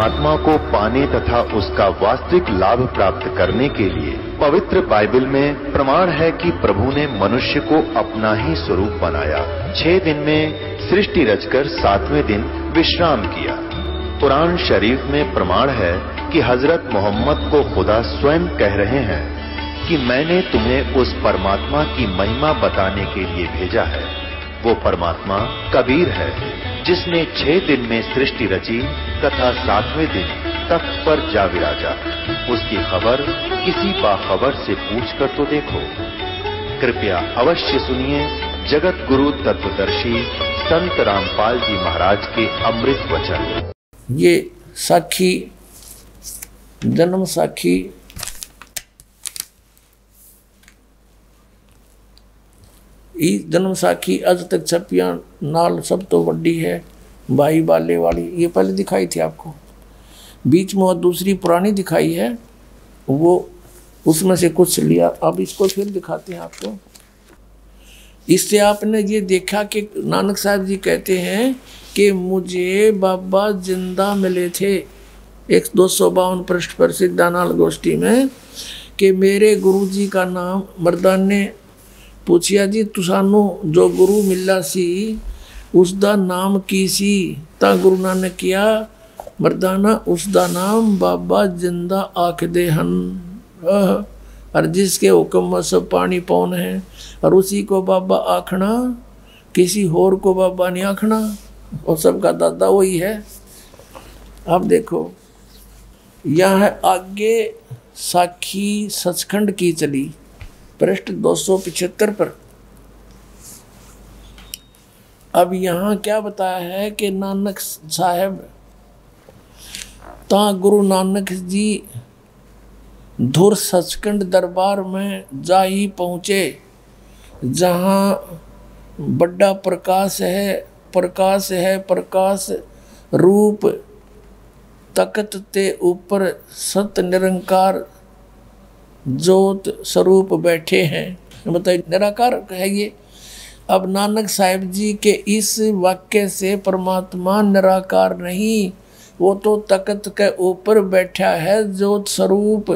परमात्मा को पाने तथा उसका वास्तविक लाभ प्राप्त करने के लिए पवित्र बाइबल में प्रमाण है कि प्रभु ने मनुष्य को अपना ही स्वरूप बनाया। 6 दिन में सृष्टि रचकर 7वें दिन विश्राम किया। कुरान शरीफ में प्रमाण है कि हजरत मोहम्मद को खुदा स्वयं कह रहे हैं कि मैंने तुम्हें उस परमात्मा की महिमा बताने के लिए भेजा है। वो परमात्मा कबीर है जिसने 6 दिन में सृष्टि रची तथा 7वें दिन तख्त पर जा विराजा। उसकी खबर किसी बाखबर से पूछकर तो देखो। कृपया अवश्य सुनिए जगत गुरु तत्वदर्शी संत रामपाल जी महाराज के अमृत वचन। ये साखी, जन्म साखी जन्म साखी अज तक छपिया नाल सब तो वड्डी है भाई बाले वाली। ये पहले दिखाई थी आपको, बीच में और दूसरी पुरानी दिखाई है, वो उसमें से कुछ लिया। अब इसको फिर दिखाते हैं आपको। इससे आपने ये देखा कि नानक साहब जी कहते हैं कि मुझे बाबा जिंदा मिले थे 252 पृष्ठ पर सिद्धानाल गोष्ठी में, कि मेरे गुरु जी का नाम मर्दान ने पूछिया जी तुसानू जो गुरु मिला सी उसका नाम की सी? ता गुरु नानक किया मर्दाना उसका नाम बाबा जिंदा आख दे हन। और जिसके हुक्म में सब पानी पौन है, और उसी को बाबा आखना, किसी होर को बाबा नहीं आखना, और सबका दादा वही है। अब देखो यह आगे साखी सचखंड की चली पृष्ठ 275 पर। अब यहाँ क्या बताया है कि नानक साहब ता गुरु नानक जी धुर सचखंड दरबार में जा ही पहुँचे, जहाँ बड़ा प्रकाश है, प्रकाश है, प्रकाश रूप तकत ते ऊपर सत निरंकार ज्योत स्वरूप बैठे हैं। बताइए निराकार है ये। अब नानक साहिब जी के इस वाक्य से परमात्मा निराकार नहीं, वो तो तकत के ऊपर बैठा है, ज्योत स्वरूप,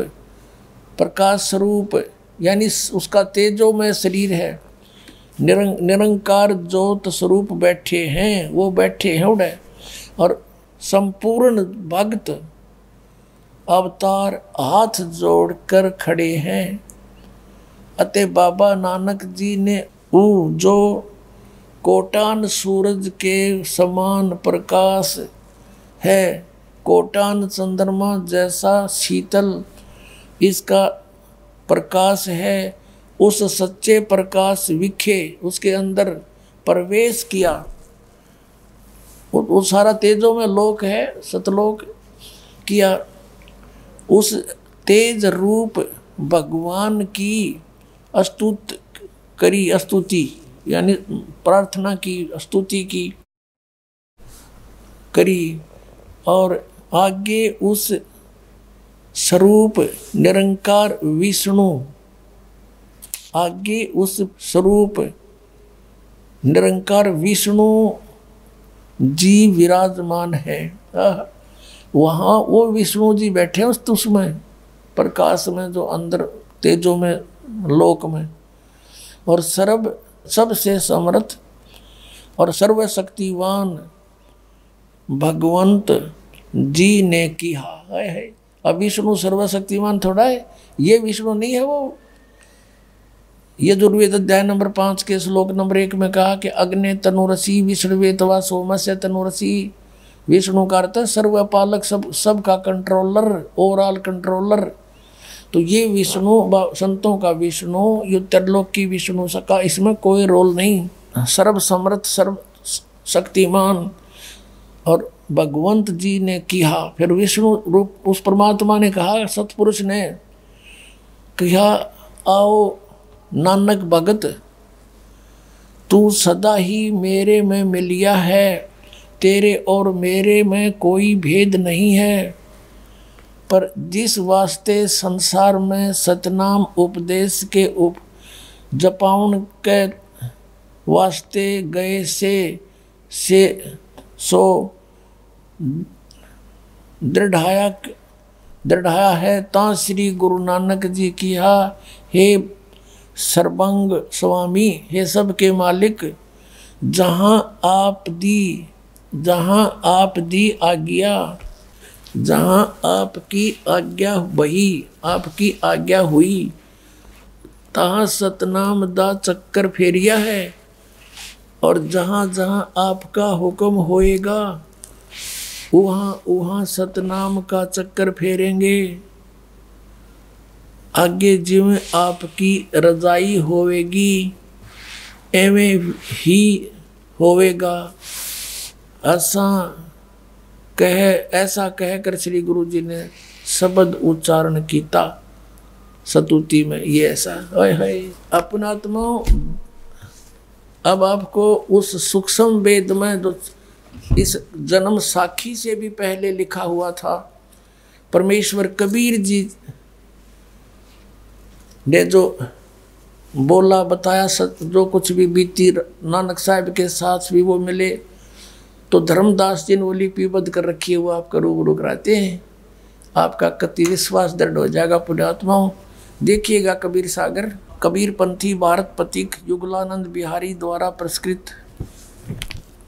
प्रकाश स्वरूप, यानी उसका तेजो में शरीर है। निरंकार ज्योत स्वरूप बैठे हैं, वो बैठे हैं उड़े। और संपूर्ण भक्त अवतार हाथ जोड़कर खड़े हैं। अते बाबा नानक जी ने जो कोटान सूरज के समान प्रकाश है, कोटान चंद्रमा जैसा शीतल इसका प्रकाश है, उस सच्चे प्रकाश विखे उसके अंदर प्रवेश किया। वो सारा तेजों में लोक है, सतलोक किया। उस तेज रूप भगवान की स्तुति यानी प्रार्थना की, स्तुति की करी। और आगे उस स्वरूप निरंकार विष्णु, आगे उस स्वरूप निरंकार विष्णु जी विराजमान है। वहाँ वो विष्णु जी बैठे उसमें प्रकाश में, जो अंदर तेजो में लोक में। और सबसे समर्थ और सर्वशक्तिवान भगवंत जी ने किया है। अब विष्णु सर्वशक्तिमान थोड़ा है, ये विष्णु नहीं है। वो यजुर्वेद अध्याय नंबर 5 के श्लोक नंबर 1 में कहा कि अग्नि तनुरसी विष्णुवे तवा सोमस्य तनुरसी। विष्णु का अर्थ है सर्वपालक, सब का कंट्रोलर, ओवरऑल कंट्रोलर। तो ये विष्णु संतों का विष्णु, ये त्रिलोक की विष्णु का इसमें कोई रोल नहीं। सर्व समर्थ, सर्व शक्तिमान और भगवंत जी ने किया। फिर विष्णु रूप उस परमात्मा ने कहा, सतपुरुष ने कहा, आओ नानक भगत, तू सदा ही मेरे में मिलिया है, तेरे और मेरे में कोई भेद नहीं है। पर जिस वास्ते संसार में सतनाम उपदेश के जपाउन के वास्ते गए से सो दृढ़ाया है ता श्री गुरु नानक जी किया। हे सर्वंग स्वामी, हे सबके मालिक, जहाँ आप दी आज्ञा, जहाँ आपकी आज्ञा बही, आपकी आज्ञा हुई, तहाँ सतनाम दा चक्कर फेरिया है। और जहाँ जहाँ आपका हुक्म होएगा वहाँ वहाँ सतनाम का चक्कर फेरेंगे। आगे जिवें आपकी रजाई होवेगी एवें ही होवेगा। ऐसा कहकर श्री गुरु जी ने शब्द उच्चारण किया सतुति में। ये ऐसा है अपनात्मा। अब आपको उस सूक्ष्म वेद में जो इस जन्म साखी से भी पहले लिखा हुआ था, परमेश्वर कबीर जी ने जो बोला बताया, जो कुछ भी बीती नानक साहब के साथ भी वो मिले, तो धर्मदास जी ने वो लिपिबद्ध कर रखी है, वो आपका रूबरू कराते हैं। आपका कति विश्वास दृढ़ हो जाएगा पुण्यात्माओं। देखिएगा कबीर सागर, कबीर पंथी भारत पथिक युगलानंद बिहारी द्वारा पुरस्कृत।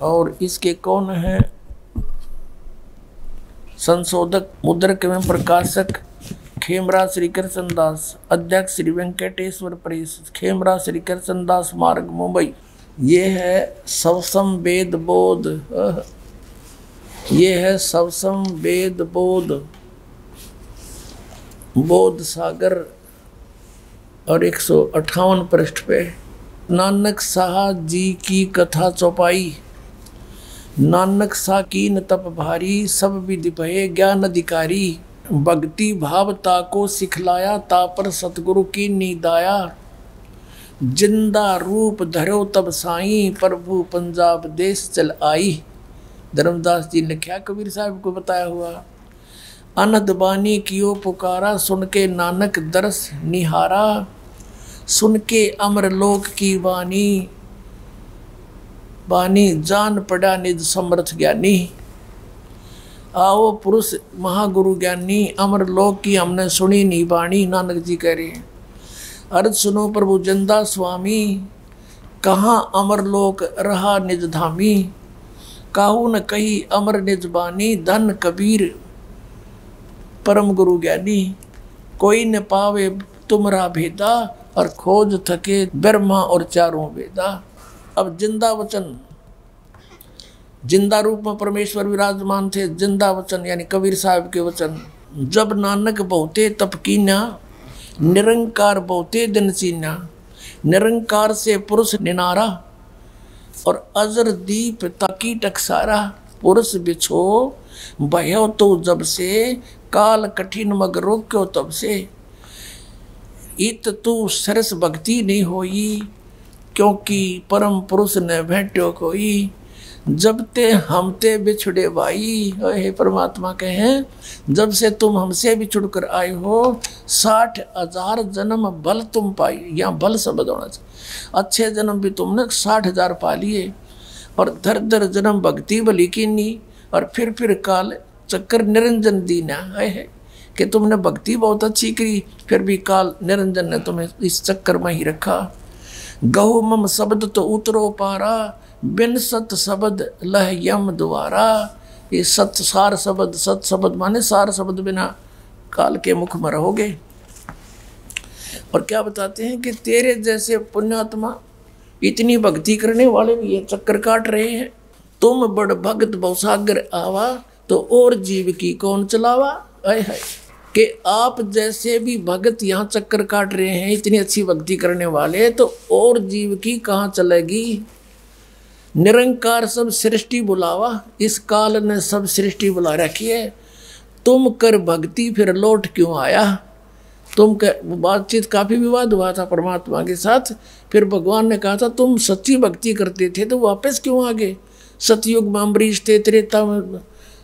और इसके कौन है संशोधक, मुद्रक एवं प्रकाशक खेमरा श्री कृष्ण दास, अध्यक्ष श्री वेंकटेश्वर प्रेस, खेमरा श्री कृष्ण दास मार्ग मुंबई। ये है सवसम वेद बोध, ये है सवसम वेद बोध सागर। और 158 पृष्ठ पे नानक साह जी की कथा चौपाई। नानक सा कीन तप भारी, सब विधि भये ज्ञान अधिकारी। भक्ति भाव ताको सिखलाया, ता पर सतगुरु की नीदाया। जिंदा रूप धरो तब साई, प्रभु पंजाब देश चल आई। धर्मदास जी ने क्या कबीर साहब को बताया हुआ। अनद बानी कियो पुकारा, सुन के नानक दरस निहारा। सुन के अमर लोक की वाणी, जान पड़ा निज समर्थ ज्ञानी। आओ पुरुष महागुरु ज्ञानी, अमर लोक की हमने सुनी नहीं बाणी। नानक जी कह रहे हैं, अर्ज सुनो प्रभु जिंदा स्वामी, कहाँ अमर लोक रहा निज धामी। काहू न कही अमर निज बानी, धन कबीर परम गुरु ज्ञानी। कोई न पावे तुमरा भेदा, और खोज थके ब्रह्मा और चारों वेदा। अब जिंदा वचन, जिंदा रूप में परमेश्वर विराजमान थे। जिंदा वचन यानी कबीर साहब के वचन। जब नानक बहुते तप कीन्या, निरंकार बहुते दिन चीन्या। निरंकार से पुरुष निनारा, और अजर दीप ताकी टकसारा। पुरुष बिछो भयो तो जब से, काल कठिन मग रोक्यो तब से। इत तू सरस भक्ति नहीं होई, क्योंकि परम पुरुष ने भेंट्यो कोई। जब ते हमते बिछुड़े भाई, हे परमात्मा कहे जब से तुम हमसे बिछुड़ कर आए हो, 60,000 जन्म बल तुम पाई। यहाँ बल शब्द होना चाहिए। अच्छे जन्म भी तुमने 60,000 पा लिए, और धर धर जन्म भक्ति बली कीनी, और फिर काल चक्कर निरंजन दीना है कि तुमने भक्ति बहुत अच्छी करी, फिर भी काल निरंजन ने तुम्हें इस चक्कर में ही रखा। गहु मम शब्द तो उतरो पारा, बिन सत शब्द लह यम द्वारा। ये सत सार शब्द, सत शब्द माने सार शब्द बिना काल के मुख में रहोगे। और क्या बताते हैं कि तेरे जैसे पुण्यात्मा इतनी भक्ति करने वाले भी ये चक्कर काट रहे हैं। तुम बड़ भगत बहुसागर आवा, तो और जीव की कौन चलावा। है कि आप जैसे भी भगत यहाँ चक्कर काट रहे हैं, इतनी अच्छी भक्ति करने वाले, तो और जीव की कहाँ चलेगी। निरंकार सब सृष्टि बुलावा, इस काल ने सब सृष्टि बुला रखी है। तुम कर भक्ति फिर लौट क्यों आया। तुम बातचीत काफ़ी विवाद हुआ था परमात्मा के साथ। फिर भगवान ने कहा था तुम सच्ची भक्ति करते थे तो वापस क्यों आ गए। सतयुग में अम्बरीश थे, त्रेता में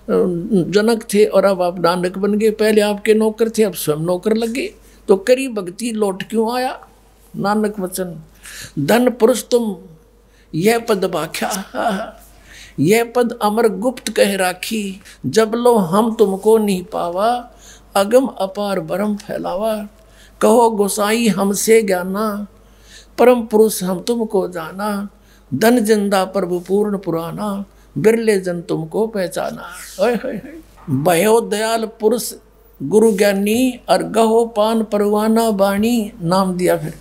जनक थे, और अब आप नानक बन गए। पहले आपके नौकर थे, अब स्वयं नौकर लगे, तो करी भक्ति लौट क्यों आया। नानक वचन धन पुरुष तुम यह पद भाख्या, यह पद अमर गुप्त कह राखी, जब लो हम तुमको नहीं पावा, अगम अपार भरम फैलावा। कहो गोसाई हमसे ज्ञाना, परम पुरुष हम तुमको जाना, धन जिंदा प्रभु पूर्ण पुराना, बिरले जन तुमको पहचाना। भयो दयाल पुरुष गुरु ज्ञानी, और गहो पान परवाना बाणी, नाम दिया फिर।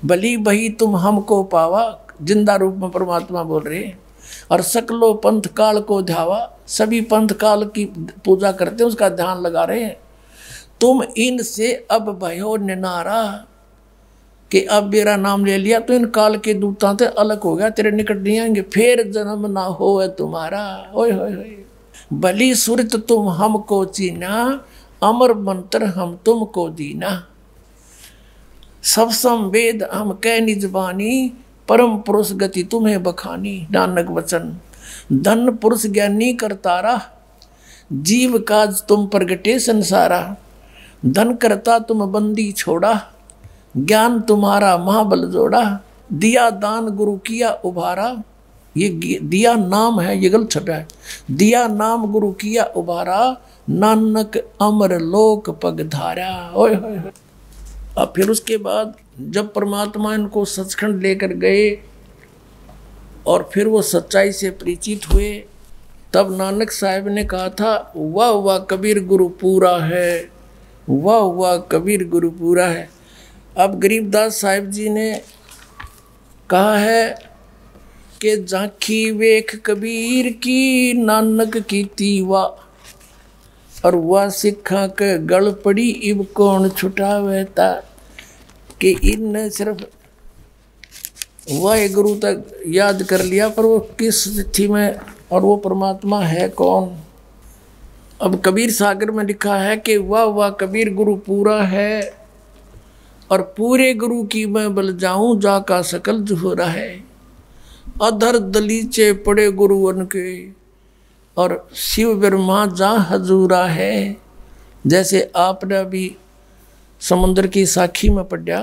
भली बही तुम हमको पावा, जिंदा रूप में परमात्मा बोल रहे हैं। और सकलो पंथ काल को ध्यावा, सभी पंथ काल की पूजा करते हैं, उसका ध्यान लगा रहे हैं। तुम इनसे अब भयो निनारा, कि अब मेरा नाम ले लिया तो इन काल के दूतां से अलग हो गया, तेरे निकट नहीं आएंगे, फिर जन्म ना हो तुम्हारा। ओए होए होए। भली सुरत तुम हमको चीना, अमर मंत्र हम तुमको दीना। सब संवेद हम कह निज बानी, परम पुरुष गति तुम्हें बखानी। नानक वचन धन पुरुष ज्ञानी करतारा, जीव काज तुम प्रगटे संसारा। धन करता तुम बंदी छोड़ा, ज्ञान तुम्हारा महाबल जोड़ा। दिया दान गुरु किया उभारा, ये दिया नाम है, ये गलत छपा है। दिया नाम गुरु किया उभारा, नानक अमर लोक पग धारा। ओए होए। अब फिर उसके बाद जब परमात्मा इनको सचखंड लेकर गए और फिर वो सच्चाई से परिचित हुए, तब नानक साहब ने कहा था, वाह वाह कबीर गुरु पूरा है, वाह वाह कबीर गुरु पूरा है। अब गरीबदास साहिब जी ने कहा है कि झांकी वेख कबीर की, नानक की तीवा, और वह सिखा के गल पड़ी, इब कौन छुटावेता। कि इनने सिर्फ वह गुरु तक याद कर लिया, पर वो किस स्थिति में और वो परमात्मा है कौन। अब कबीर सागर में लिखा है कि वाह वाह कबीर गुरु पूरा है, और पूरे गुरु की मैं बल जाऊं, जाका सकल जुहरा है। अधर दलीचे पड़े गुरुवन के, और शिव ब्रह्मा जा हजूरा है। जैसे आपने अभी समुद्र की साखी में पढ़ा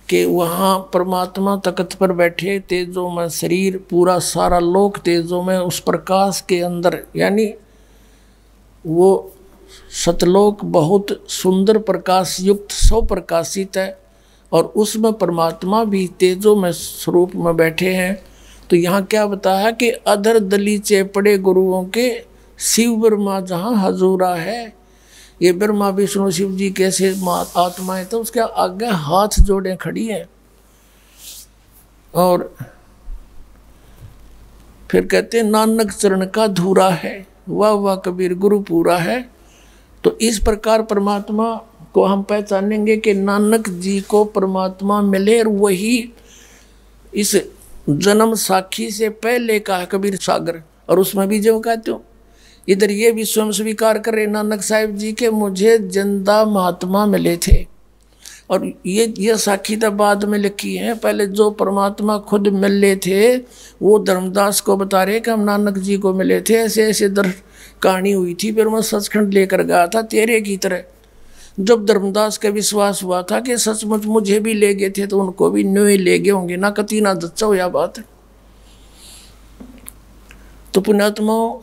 कि वहाँ परमात्मा तख्त पर बैठे, तेजों में शरीर, पूरा सारा लोक तेजों में, उस प्रकाश के अंदर, यानी वो सतलोक बहुत सुंदर प्रकाश युक्त स्वप्रकाशित है, और उसमें परमात्मा भी तेजों में स्वरूप में बैठे हैं। तो यहाँ क्या बताया कि अधर दलीचे पड़े गुरुओं के, शिव ब्रह्मा जहाँ हजूरा है। ये ब्रह्मा विष्णु शिव जी कैसे आत्माएं, तो उसके आगे हाथ जोड़े खड़ी है। और फिर कहते हैं नानक चरण का धूरा है, वाह वाह कबीर गुरु पूरा है। तो इस प्रकार परमात्मा को हम पहचानेंगे कि नानक जी को परमात्मा मिले, और वही इस जन्म साखी से पहले का कबीर सागर। और उसमें भी जो कहते हो, इधर ये भी स्वयं स्वीकार कर रहे नानक साहिब जी के मुझे जिंदा महात्मा मिले थे। और ये साखी तो बाद में लिखी है, पहले जो परमात्मा खुद मिले थे वो धर्मदास को बता रहे कि हम नानक जी को मिले थे, ऐसे ऐसे कहानी हुई थी। फिर मैं सचखंड लेकर गया था तेरे की तरह। जब धर्मदास का विश्वास हुआ था कि सचमुच मुझे भी ले गए थे, तो उनको भी न्यू ले गए होंगे ना, कती ना दच्चा हो या बात। तो पुण्यात्माओं,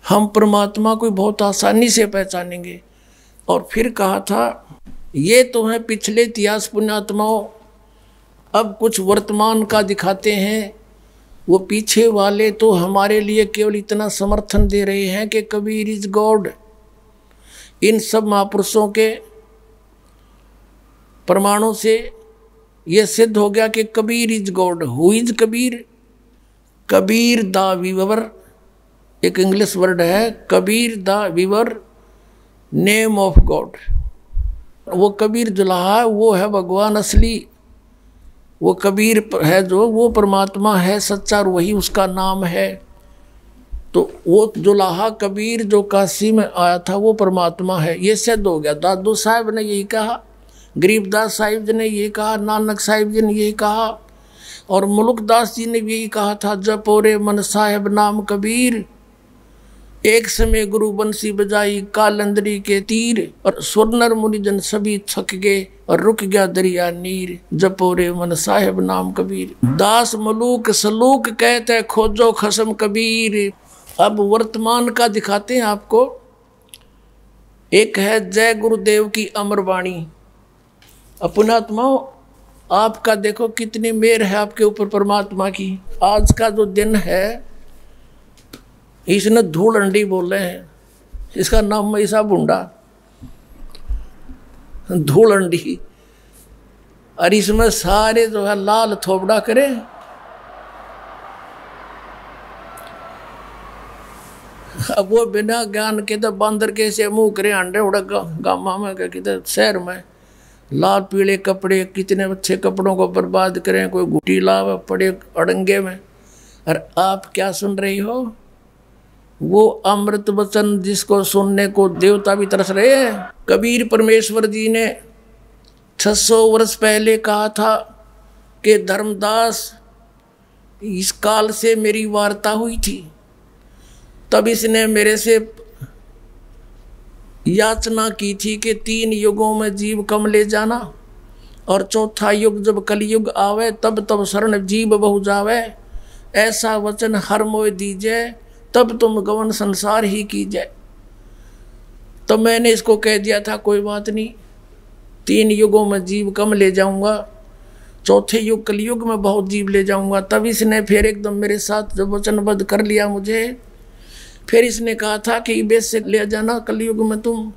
हम परमात्मा को बहुत आसानी से पहचानेंगे। और फिर कहा था, ये तो है पिछले इतिहास पुण्यात्माओं, अब कुछ वर्तमान का दिखाते हैं। वो पीछे वाले तो हमारे लिए केवल इतना समर्थन दे रहे हैं कि कबीर इज गॉड। इन सब महापुरुषों के प्रमाणों से ये सिद्ध हो गया कि Kabir is God. Who is Kabir? Kabir the weaver, एक इंग्लिश वर्ड है, Kabir the weaver, name of God. वो कबीर जुलाहा, वो है भगवान असली। वो कबीर है जो, वो परमात्मा है सच्चा, और वही उसका नाम है। तो वो जुलाहा कबीर जो काशी में आया था वो परमात्मा है, ये सिद्ध हो गया। दादू साहब ने यही कहा, गरीबदास साहिब जी ने यही कहा, नानक साहिब जी ने यही कहा, और मुल्कदास जी ने भी यही कहा था, जपोरे मन साहेब नाम कबीर, एक समय गुरु बंसी बजाई कालंदरी के तीर, और सुरनर मुनिजन सभी थक गए और रुक गया दरिया नीर। जपो रे मन साहेब नाम कबीर, दास मलूक सलूक कहते खोजो खसम कबीर। अब वर्तमान का दिखाते हैं आपको। एक है जय गुरुदेव की अमर वाणी। अपनात्माओं, आपका देखो कितनी मेहर है आपके ऊपर परमात्मा की। आज का जो दिन है इसने धूल अंडी बोले हैं, इसका नाम ऐसा बुंडा धूल अंडी, और इसमें सारे जो है लाल थोपड़ा करे। अब वो बिना ज्ञान के तो बांदर के से मुंह करे अंडे उड़ा गामा में किधर शहर में लाल पीले कपड़े, कितने अच्छे कपड़ों को बर्बाद करें, कोई घुटी लाव पड़े अड़ंगे में। और आप क्या सुन रही हो? वो अमृत वचन जिसको सुनने को देवता भी तरस रहे हैं। कबीर परमेश्वर जी ने 600 वर्ष पहले कहा था कि धर्मदास इस काल से मेरी वार्ता हुई थी, तब इसने मेरे से याचना की थी कि 3 युगों में जीव कम ले जाना, और चौथा युग जब कलयुग आवे तब शरण जीव बहु जावे। ऐसा वचन हर मोय दीजिए, तब तुम गवन संसार ही कीजिए। तो मैंने इसको कह दिया था कोई बात नहीं, 3 युगों में जीव कम ले जाऊंगा, चौथे युग कलयुग में बहुत जीव ले जाऊंगा। तब इसने फिर एकदम मेरे साथ जब वचनबद्ध कर लिया मुझे, फिर इसने कहा था कि बेस से ले जाना कलयुग में तुम।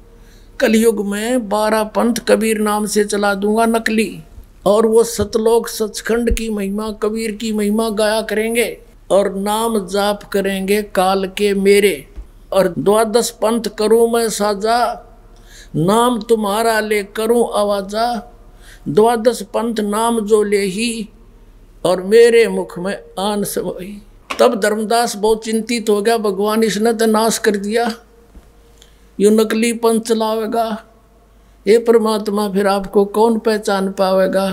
कलयुग में 12 पंथ कबीर नाम से चला दूंगा नकली, और वो सतलोक सचखंड की महिमा कबीर की महिमा गाया करेंगे, और नाम जाप करेंगे काल के मेरे। और 12 पंथ करूं मैं साजा, नाम तुम्हारा ले करूं आवाजा। 12 पंथ नाम जो ले ही, और मेरे मुख में आन समई। तब धर्मदास बहुत चिंतित हो गया, भगवान इसने तो नाश कर दिया, यू नकली पंथ चलावेगा, ये परमात्मा फिर आपको कौन पहचान पावेगा।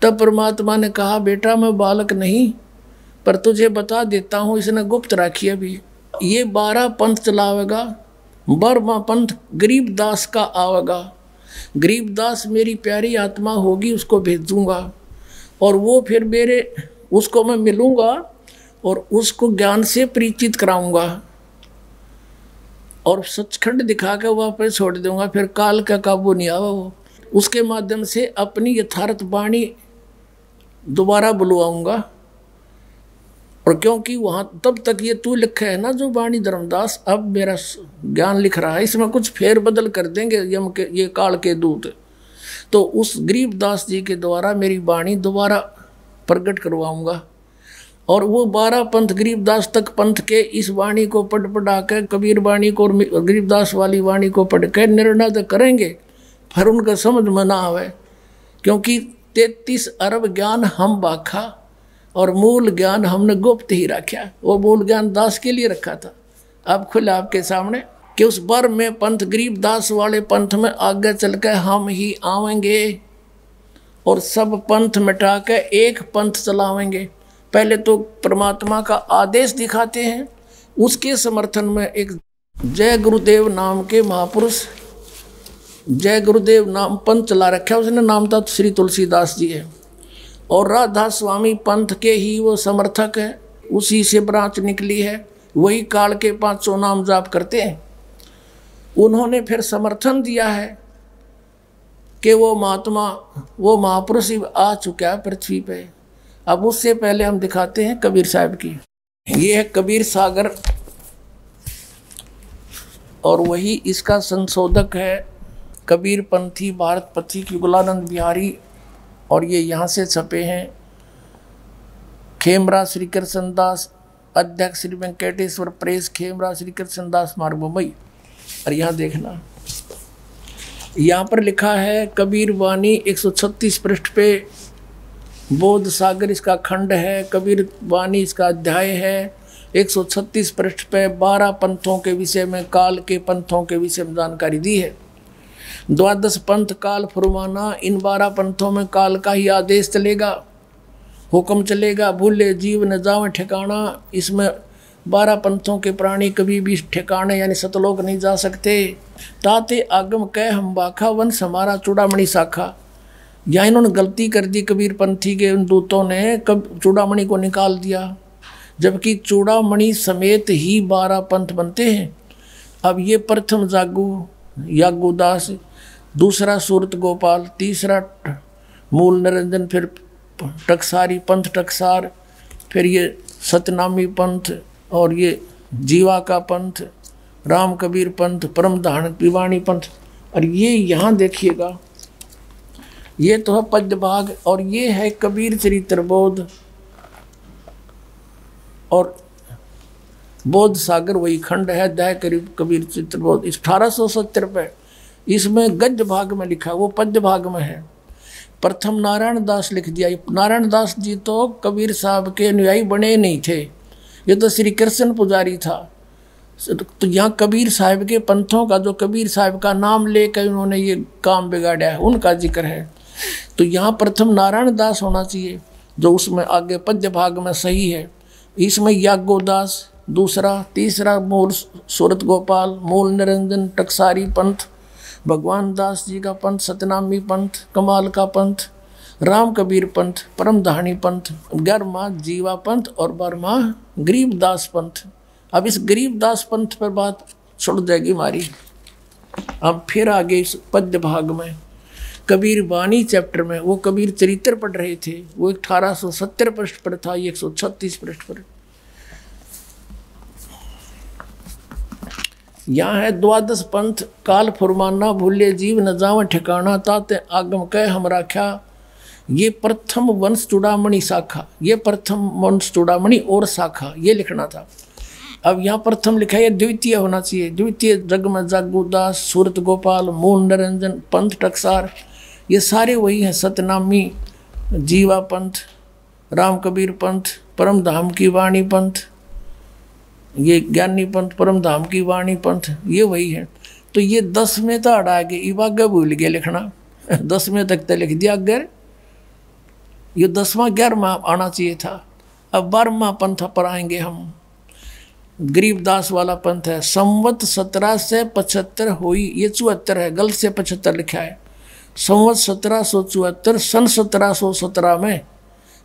तब परमात्मा ने कहा बेटा मैं बालक नहीं, पर तुझे बता देता हूँ, इसने गुप्त राखी अभी। ये 12 पंथ चलावेगा, 12वां पंथ गरीबदास का आवेगा। गरीबदास मेरी प्यारी आत्मा होगी, उसको भेजूंगा, और वो फिर मेरे उसको मैं मिलूंगा और उसको ज्ञान से परिचित कराऊंगा, और सचखंड दिखा कर वापस छोड़ दूंगा। फिर काल का काबू नहीं आवा वो। उसके माध्यम से अपनी यथार्थ वाणी दोबारा बुलवाऊंगा। और क्योंकि वहां तब तक ये तू लिखा है ना जो वाणी धर्मदास, अब मेरा ज्ञान लिख रहा है, इसमें कुछ फेर बदल कर देंगे यम के ये काल के दूत। तो उस गरीबदास जी के द्वारा मेरी वाणी दोबारा प्रकट करवाऊंगा, और वो 12 पंथ गरीबदास तक पंथ के इस वाणी को पढ़ा कर, कबीर वाणी को और गरीबदास वाली वाणी को पढ़ कर निर्णय तो करेंगे, पर उनका समझ में ना आवे। क्योंकि 33 अरब ज्ञान हम बाखा, और मूल ज्ञान हमने गुप्त ही रखा। वो मूल ज्ञान दास के लिए रखा था। अब खुला आपके सामने कि उस बार में पंथ गरीबदास वाले पंथ में आगे चल कर हम ही आवेंगे, और सब पंथ मिटा कर एक पंथ चलावेंगे। पहले तो परमात्मा का आदेश दिखाते हैं, उसके समर्थन में एक जय गुरुदेव नाम के महापुरुष, जय गुरुदेव नाम पंथ चला रखा है, उसने नाम था श्री तुलसीदास जी है, और राधा स्वामी पंथ के ही वो समर्थक है, उसी से ब्रांच निकली है, वही काल के 500 नाम जाप करते हैं। उन्होंने फिर समर्थन दिया है कि वो महात्मा, वो महापुरुष आ चुका है पृथ्वी पे। अब उससे पहले हम दिखाते हैं कबीर साहब की। ये है कबीर सागर, और वही इसका संशोधक है कबीर पंथी भारत पथिक युगलानंद बिहारी, और ये यहाँ से छपे हैं। खेमरा श्री कृष्णदास, अध्यक्ष श्री वेंकटेश्वर प्रेस, खेमरा श्री कृष्णदास मार्ग मुंबई। और यहाँ देखना, यहाँ पर लिखा है कबीर वाणी 136 पृष्ठ पे, बोध सागर इसका खंड है, कबीर वाणी इसका अध्याय है। 136 पृष्ठ पे 12 पंथों के विषय में, काल के पंथों के विषय में जानकारी दी है। 12 पंथ काल फरमाना, इन 12 पंथों में काल का ही आदेश चलेगा, हुक्म चलेगा। भूले जीव न जावे ठिकाना, इसमें 12 पंथों के प्राणी कभी भी ठिकाने यानी सतलोक नहीं जा सकते। ताते आगम कह हम बाखा वंश हमारा चूड़ामणि शाखा। यहाँ इन्होंने गलती कर दी कबीर पंथी के उन दूतों ने, कब चूड़ामणि को निकाल दिया, जबकि चूड़ामणि समेत ही 12 पंथ बनते हैं। अब ये प्रथम यागुदास, दूसरा सूरत गोपाल, तीसरा मूल निरंजन, फिर टकसारी पंथ टकसार, फिर ये सतनामी पंथ और ये जीवा का पंथ, राम कबीर पंथ, परम धारण पिवाणी पंथ। और ये यहाँ देखिएगा, ये तो है पद्य भाग और ये है कबीर चरित्र बोध और बोध सागर वही खंड है दह करीब कबीर चरित्र बोध 1870 पे। इसमें गद्य भाग में लिखा, वो पद्य भाग में है। प्रथम नारायण दास लिख दिया। नारायण दास जी तो कबीर साहब के अनुयायी बने नहीं थे, ये तो श्री कृष्ण पुजारी था। तो यहाँ कबीर साहब के पंथों का, जो कबीर साहब का नाम लेकर उन्होंने ये काम बिगाड़ा है, उनका जिक्र है। तो यहाँ प्रथम नारायण दास होना चाहिए, जो उसमें आगे पद्य भाग में सही है। इसमें याज्ञोदास दूसरा, तीसरा मूल सूरत गोपाल, मूल निरंजन, टकसारी पंथ, भगवान दास जी का पंथ, सतनामी पंथ, कमाल का पंथ, राम कबीर पंथ, परम धानी पंथ, 11वां जीवा पंथ और 12वां गरीबदास पंथ। अब इस गरीबदास पंथ पर बात छुड़ जाएगी हमारी। अब फिर आगे इस पद्य भाग में कबीर वाणी चैप्टर में वो कबीर चरित्र पढ़ रहे थे, वो 1870 पृष्ठ पर था, ये 136 पृष्ठ पर। यहाँ है द्वादश पंथ काल फुरमाना, भूले जीव न जाव ठिकाना, ताते आगम कह हम राख्या। ये प्रथम वंश चूड़ामणि शाखा, ये प्रथम वंश चूड़ामणि और शाखा, ये लिखना था। अब यहाँ प्रथम लिखा है, द्वितीय होना चाहिए। द्वितीय जगम जागुदास, सूरत गोपाल, मूल निरंजन, पंथ टकसार, ये सारे वही हैं। सतनामी, जीवा पंथ, राम कबीर पंथ, परम धाम की वाणी पंथ, ये ज्ञानी पंथ, परम धाम की वाणी पंथ, ये वही है। तो ये 10 में तो अड़ा के इवाग भूल गया लिखना, 10 में तक तो लिख दिया अगर, ये 10वां 11वां आना चाहिए था। अब 12वां पंथ पर आएंगे हम। गरीबदास वाला पंथ है। संवत 1775 हुई, ये 74 है, गलत से 75 लिखा है। संवत 1774 सन 1717 में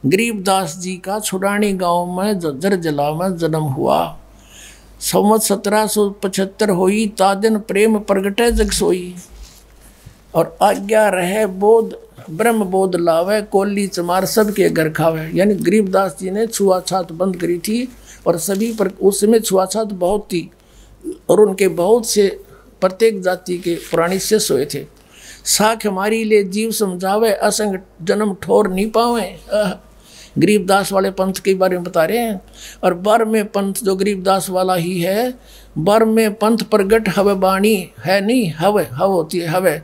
गरीबदास जी का छुड़ानी गांव में जज्जर जिला में जन्म हुआ। संवत 1775 हुई, तादिन प्रेम प्रगटे जग सोई, और आज्ञा रहे बोध ब्रह्म बोध लावे, कोली चमार सबके घर खावे। यानी गरीबदास जी ने छुआछात बंद करी थी और सभी पर उस समय छुआछात बहुत थी और उनके बहुत से प्रत्येक जाति के प्राणी शेष हुए थे। साख हमारी ले जीव समझावे, असंग जन्म ठोर नहीं पावे। गरीबदास वाले पंथ के बारे में बता रहे हैं। और 12वें पंथ जो गरीबदास वाला ही है, 12वें पंथ प्रगट हवे बाणी है, नहीं हवे होती है हवे,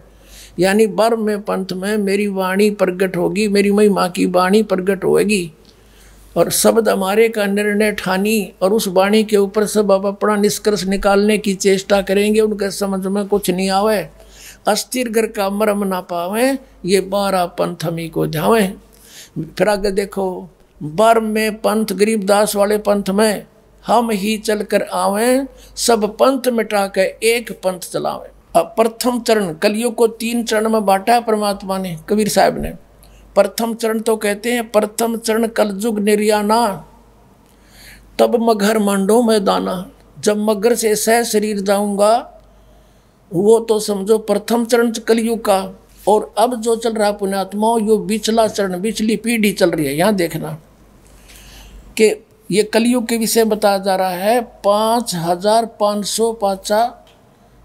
यानी 12वें पंथ में मेरी वाणी प्रगट होगी, मेरी महिमा की वाणी प्रगट होगी और शब्द हमारे का निर्णय ठानी, और उस वाणी के ऊपर सब अब अपना निष्कर्ष निकालने की चेष्टा करेंगे। उनके समझ में कुछ नहीं आवे, अस्थिर घर का मरम ना पावे, ये 12 पंथ हमी को ध्यावे। फिर आगे देखो, 12वें पंथ गरीबदास वाले पंथ में हम ही चलकर आवे, सब पंथ मिटा के एक पंथ चलावे। अब प्रथम चरण, कलियुग को 3 चरण में बांटा है परमात्मा ने, कबीर साहब ने। प्रथम चरण तो कहते हैं प्रथम चरण कलयुग निर्याना, तब मगर मंडो में दाना। जब मगर से सह शरीर जाऊंगा, वो तो समझो प्रथम चरण कलयुग का। और अब जो चल रहा पुण्यात्माओं, यो बिचला चरण, बिचली पीढ़ी चल रही है। यहाँ देखना कि ये कलयुग के विषय बताया जा रहा है। 5550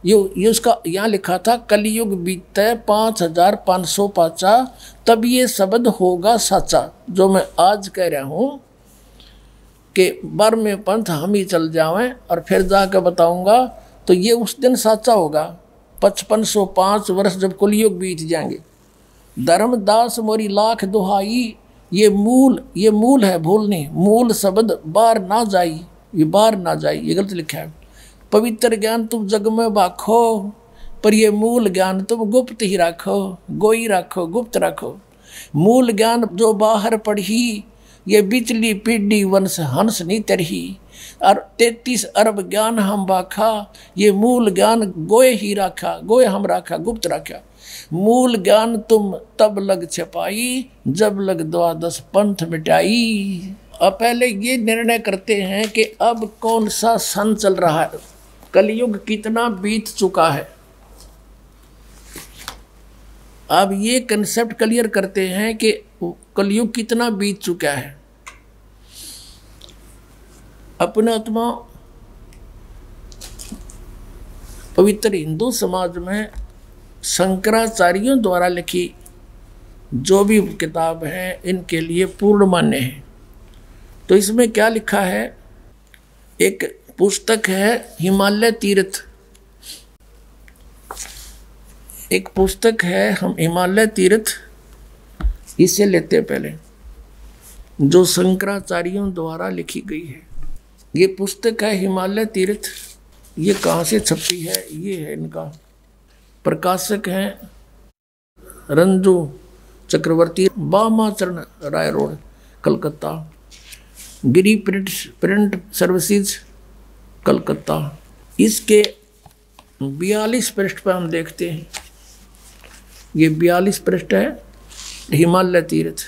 ये उसका यहाँ लिखा था, कलयुग बीते 5550, तब ये शब्द होगा सच्चा। जो मैं आज कह रहा हूँ कि 12वें पंथ हम ही चल जावें और फिर जाकर बताऊंगा, तो ये उस दिन सच्चा होगा। 5505 वर्ष जब कलयुग बीत जाएंगे। धर्मदास मोरी लाख दुहाई, ये मूल है, भूल नहीं। मूल शब्द बार ना जाई, ये बार ना जाई, ये गलत लिखा है। पवित्र ज्ञान तुम जग में बाखो, पर ये मूल ज्ञान तुम गुप्त ही राखो, गोई राखो, गुप्त राखो। मूल ज्ञान जो बाहर पढ़ी, ये बिचली पीढ़ी वंश हंस नहीं तरही, और 33 अरब ज्ञान हम बाखा, ये मूल ज्ञान गोए ही राखा, गोए हम राखा, गुप्त राखा। मूल ज्ञान तुम तब लग छपाई, जब लग 12 पंथ मिटाई। अब पहले ये निर्णय करते हैं कि अब कौन सा सन चल रहा है, कलयुग कितना बीत चुका है। अब ये कंसेप्ट क्लियर करते हैं कि कलयुग कितना बीत चुका है। अपने आत्मा पवित्र हिंदू समाज में शंकराचार्यों द्वारा लिखी जो भी किताब है इनके लिए पूर्ण मान्य है। तो इसमें क्या लिखा है, एक पुस्तक है हिमालय तीर्थ, एक पुस्तक है हम हिमालय तीर्थ, इसे लेते हैं पहले, जो शंकराचार्यों द्वारा लिखी गई है। ये पुस्तक है हिमालय तीर्थ। ये कहाँ से छपी है, ये है इनका प्रकाशक हैं रंजू चक्रवर्ती, बामाचरण राय रोड कलकत्ता, गिरी प्रिंट सर्विसेज कलकत्ता। इसके 42 पृष्ठ पर हम देखते हैं, ये 42 पृष्ठ है हिमालय तीर्थ,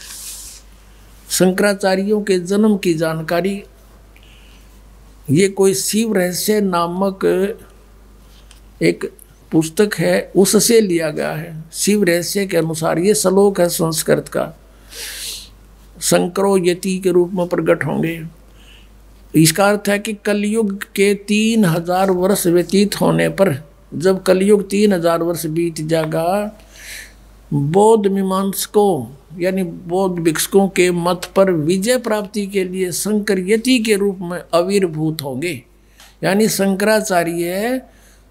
शंकराचार्यों के जन्म की जानकारी। ये कोई शिव रहस्य नामक एक पुस्तक है, उससे लिया गया है। शिव रहस्य के अनुसार ये श्लोक है संस्कृत का, शंकरो यति के रूप में प्रकट होंगे। इसका अर्थ है कि कलयुग के 3000 वर्ष व्यतीत होने पर, जब कलयुग 3000 वर्ष बीत जाएगा, बौद्ध मीमांसकों यानी बौद्ध भिक्षुकों के मत पर विजय प्राप्ति के लिए शंकर यति के रूप में आविर्भूत होंगे। यानी शंकराचार्य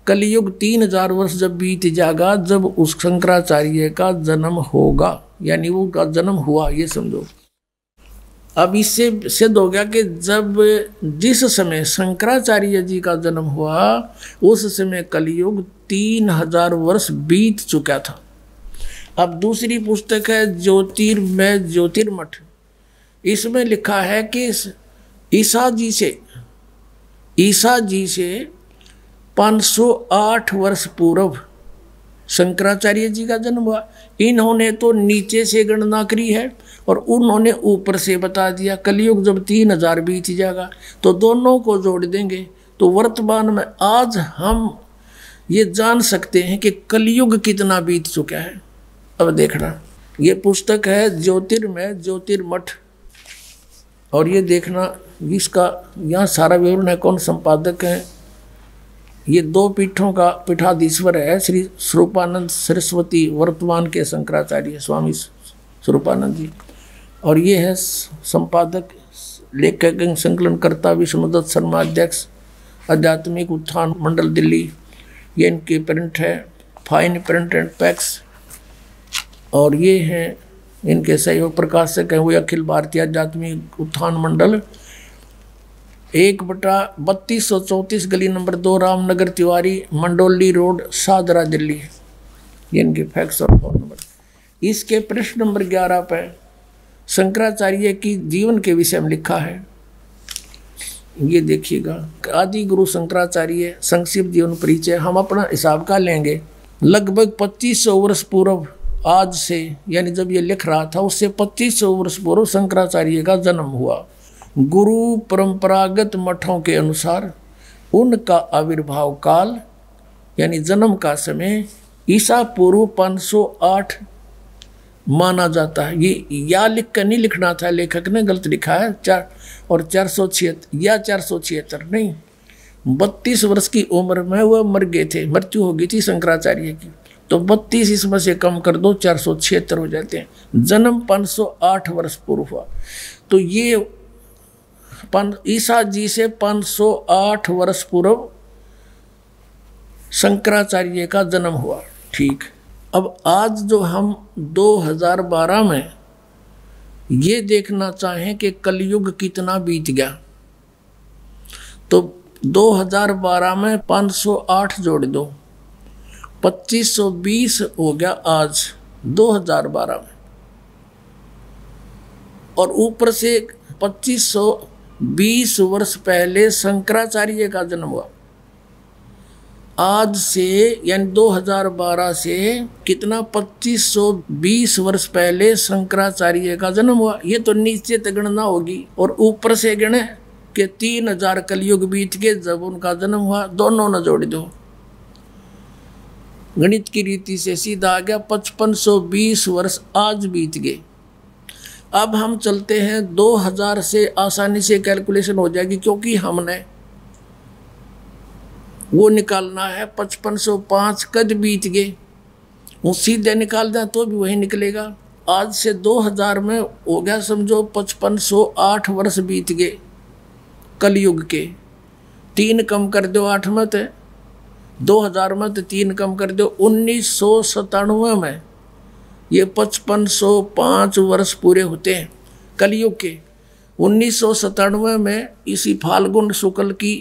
कलयुग 3000 वर्ष जब बीत जाएगा, जब उस शंकराचार्य का जन्म होगा, यानी वो का जन्म हुआ, ये समझो। अब इससे सिद्ध हो गया कि जब जिस समय शंकराचार्य जी का जन्म हुआ उस समय कलयुग 3000 वर्ष बीत चुका था। अब दूसरी पुस्तक है ज्योतिर्मय ज्योतिर्मठ। इसमें लिखा है कि ईसा जी से 508 वर्ष पूर्व शंकराचार्य जी का जन्म हुआ। इन्होंने तो नीचे से गणना करी है और उन्होंने ऊपर से बता दिया। कलयुग जब 3000 बीत जाएगा तो दोनों को जोड़ देंगे, तो वर्तमान में आज हम ये जान सकते हैं कि कलयुग कितना बीत चुका है। अब देखना, ये पुस्तक है ज्योतिर्मय ज्योतिर्मठ, और ये देखना इसका यहाँ सारा विवरण है, कौन संपादक है। ये 2 पीठों का पीठाधीश्वर है श्री स्वरूपानंद सरस्वती, वर्तमान के शंकराचार्य स्वामी स्वरूपानंद जी, और ये है संपादक लेखक संकलनकर्ता विष्णुदत्त शर्मा, अध्यक्ष आध्यात्मिक उत्थान मंडल दिल्ली। ये इनकी प्रिंट है, फाइन प्रिंट एंड पैक्स, और ये हैं इनके सहयोग प्रकाशक हैं वो अखिल भारतीय आध्यात्मिक उत्थान मंडल, 1/3234 गली नंबर 2 रामनगर तिवारी मंडोली रोड शाहदरा दिल्ली। ये इनके फैक्स और फोन नंबर। इसके पृष्ठ नंबर 11 पर शंकराचार्य की जीवन के विषय में लिखा है, ये देखिएगा। आदि गुरु शंकराचार्य संक्षिप्त जीवन परिचय। हम अपना हिसाब का लेंगे, लगभग 2500 वर्ष पूर्व आज से, यानी जब ये लिख रहा था उससे 2500 वर्ष पूर्व शंकराचार्य का जन्म हुआ। गुरु परंपरागत मठों के अनुसार उनका आविर्भाव काल यानी जन्म का समय ईसा पूर्व 508 माना जाता है। ये या लिख कर नहीं लिखना था, लेखक ने गलत लिखा है 476 या 476 नहीं, 32 वर्ष की उम्र में वह मर गए थे, मृत्यु हो गई थी शंकराचार्य की, तो 32 इसमें से कम कर दो 476 हो जाते हैं। जन्म 508 वर्ष पूर्व हुआ, तो ये ईसा जी से 508 वर्ष पूर्व शंकराचार्य का जन्म हुआ। ठीक, अब आज जो हम 2012 में ये देखना चाहें कि कलयुग कितना बीत गया, तो 2012 में 508 जोड़ दो, 2520 हो गया आज 2012 में, और ऊपर से 2520 वर्ष पहले शंकराचार्य का जन्म हुआ। आज से यानी 2012 से कितना 2520 वर्ष पहले शंकराचार्य का जन्म हुआ। ये तो नीचे तक गणना होगी और ऊपर से गणे कि 3000 कलयुग बीत के जब उनका जन्म हुआ। दोनों न जोड़ दो, गणित की रीति से सीधा आ गया 5520 वर्ष आज बीत गए। अब हम चलते हैं 2000 से, आसानी से कैलकुलेशन हो जाएगी क्योंकि हमने वो निकालना है 5505 कद बीत गए, वो सीधे निकाल दें तो भी वही निकलेगा। आज से 2000 में हो गया समझो 5508 वर्ष बीत गए कलयुग के। 3 कम कर दो 8 में तो 2000 में, तो 3 कम कर दो 1997 में ये 5505 वर्ष पूरे होते हैं कलयुग के। 1997 में इसी फाल्गुन शुक्ल की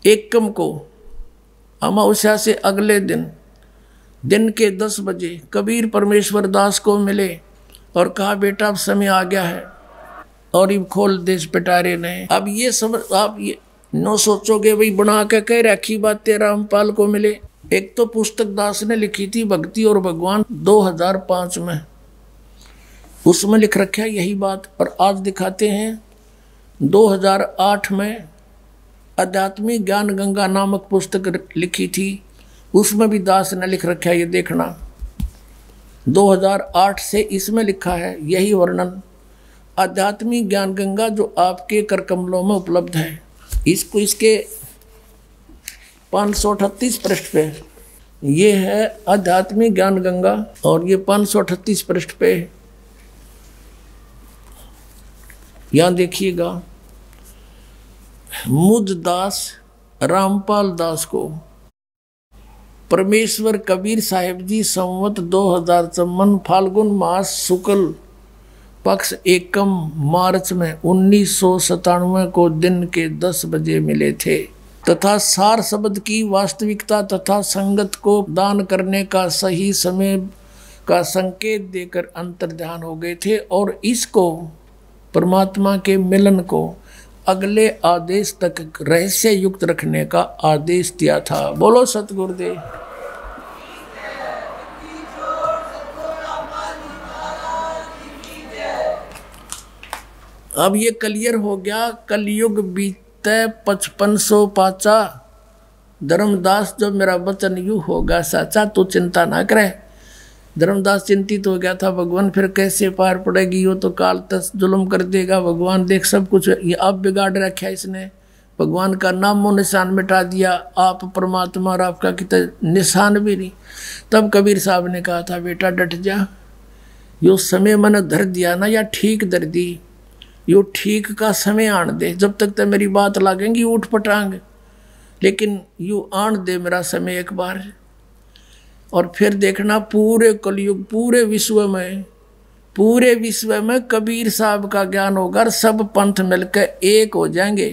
एकम को अमावस्या से अगले दिन के 10 बजे कबीर परमेश्वर दास को मिले और कहा बेटा अब समय आ गया है और ये खोल देश पिटारे ने। अब ये समझ आप ये नो सोचोगे भाई बना के कह रखी बातें रामपाल को मिले। एक तो पुस्तक दास ने लिखी थी भक्ति और भगवान 2005 में, उसमें लिख रखा है यही बात। और आज दिखाते हैं 2008 में आध्यात्मिक ज्ञान गंगा नामक पुस्तक लिखी थी, उसमें भी दास ने लिख रखा है। ये देखना 2008 से इसमें लिखा है यही वर्णन, आध्यात्मिक ज्ञान गंगा जो आपके कर कमलों में उपलब्ध है। इसको इसके 538 पृष्ठ पे ये है आध्यात्मिक ज्ञान गंगा और ये 538 पृष्ठ पे यहां देखिएगा। मुझ दास रामपाल दास को परमेश्वर कबीर साहिब जी संवत 2054 फाल्गुन मास शुक्ल पक्ष एकम मार्च में 1997 को दिन के 10 बजे मिले थे तथा सार शब्द की वास्तविकता तथा संगत को दान करने का सही समय का संकेत देकर अंतर्ध्यान हो गए थे और इसको परमात्मा के मिलन को अगले आदेश तक रहस्य युक्त रखने का आदेश दिया था। बोलो सतगुरुदेव। अब ये क्लियर हो गया। कलयुग बीते 5505 धर्मदास जब मेरा वचन यू होगा साचा तो चिंता ना करे। धर्मदास चिंतित हो गया था, भगवान फिर कैसे पार पड़ेगी, यो तो काल तक जुल्म कर देगा। भगवान देख सब कुछ ये अब बिगाड़ रखा है इसने, भगवान का नामो निशान मिटा दिया, आप परमात्मा और आपका कितना निशान भी नहीं। तब कबीर साहब ने कहा था बेटा डट जा, यो समय मैंने धर दिया ना या ठीक धर दी, यो ठीक का समय आन दे, जब तक तो मेरी बात लागेंगी उठ पटांग, लेकिन यू आन दे मेरा समय एक बार। और फिर देखना पूरे कलयुग पूरे विश्व में कबीर साहब का ज्ञान होगा और सब पंथ मिलकर एक हो जाएंगे,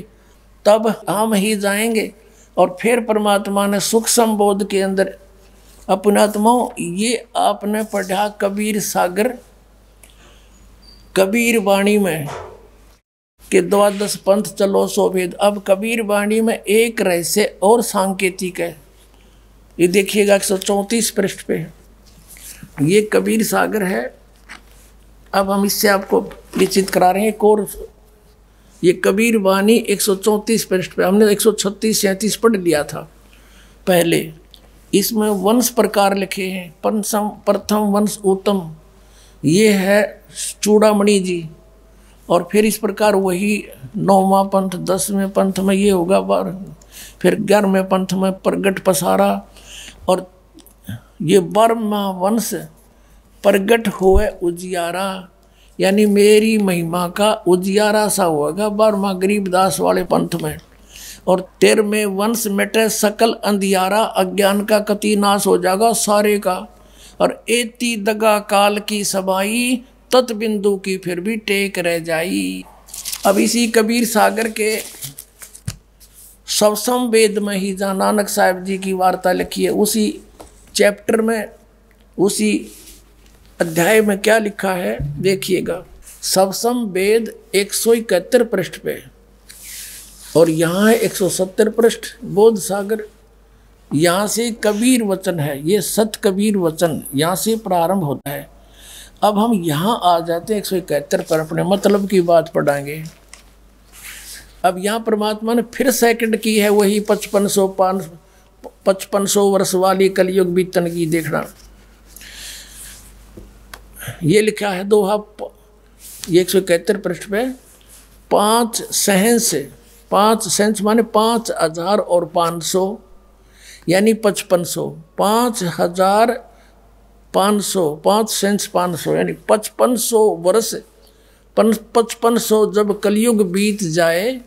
तब हम ही जाएंगे। और फिर परमात्मा ने सुख संबोध के अंदर अपने आत्माओं ये आपने पढ़ा कबीर सागर कबीर वाणी में कि 12 पंथ चलो सो भेद। अब कबीर वाणी में एक रहस्य और सांकेतिक है, ये देखिएगा 134 पृष्ठ पे ये कबीर सागर है। अब हम इससे आपको परिचित करा रहे हैं कोर्स। ये कबीर वाणी 134 पृष्ठ पे, हमने 136-37 पढ़ लिया था पहले। इसमें वंश प्रकार लिखे हैं। प्रथम वंश उत्तम, ये है चूड़ामणि जी। और फिर इस प्रकार वही 9वां पंथ 10वें पंथ में ये होगा, फिर 11वें पंथ में प्रगट पसारा। और ये 12वां वंश प्रगट हुए उजियारा, यानी मेरी महिमा का उजियारा सा होगा 12वां गरीबदास वाले पंथ में। और 13वें वंश मिटे सकल अंधियारा, अज्ञान का कति नाश हो जाएगा सारे का। और एती दगा काल की सबाई, तत् बिंदु की फिर भी टेक रह जाई। अब इसी कबीर सागर के सवसम वेद में ही जहाँ नानक साहब जी की वार्ता लिखी है, उसी चैप्टर में उसी अध्याय में क्या लिखा है देखिएगा। सबसम वेद 171 पृष्ठ पे, और यहाँ है 170 पृष्ठ बोध सागर। यहाँ से कबीर वचन है, ये सत कबीर वचन यहाँ से प्रारंभ होता है। अब हम यहाँ आ जाते हैं 171 पर, अपने मतलब की बात पढ़ाएंगे। अब यहाँ परमात्मा ने फिर सेकंड की है वही 5500 वर्ष वाली कलयुग बीतन की। देखना ये लिखा है दोहा, ये 171 पृष्ठ पे, 5 सहंस, 5 सहंस माने 5500 यानी 5500, 5500, 5 सहंस 500 यानी 5500 वर्ष, 5500 जब कलयुग बीत जाए,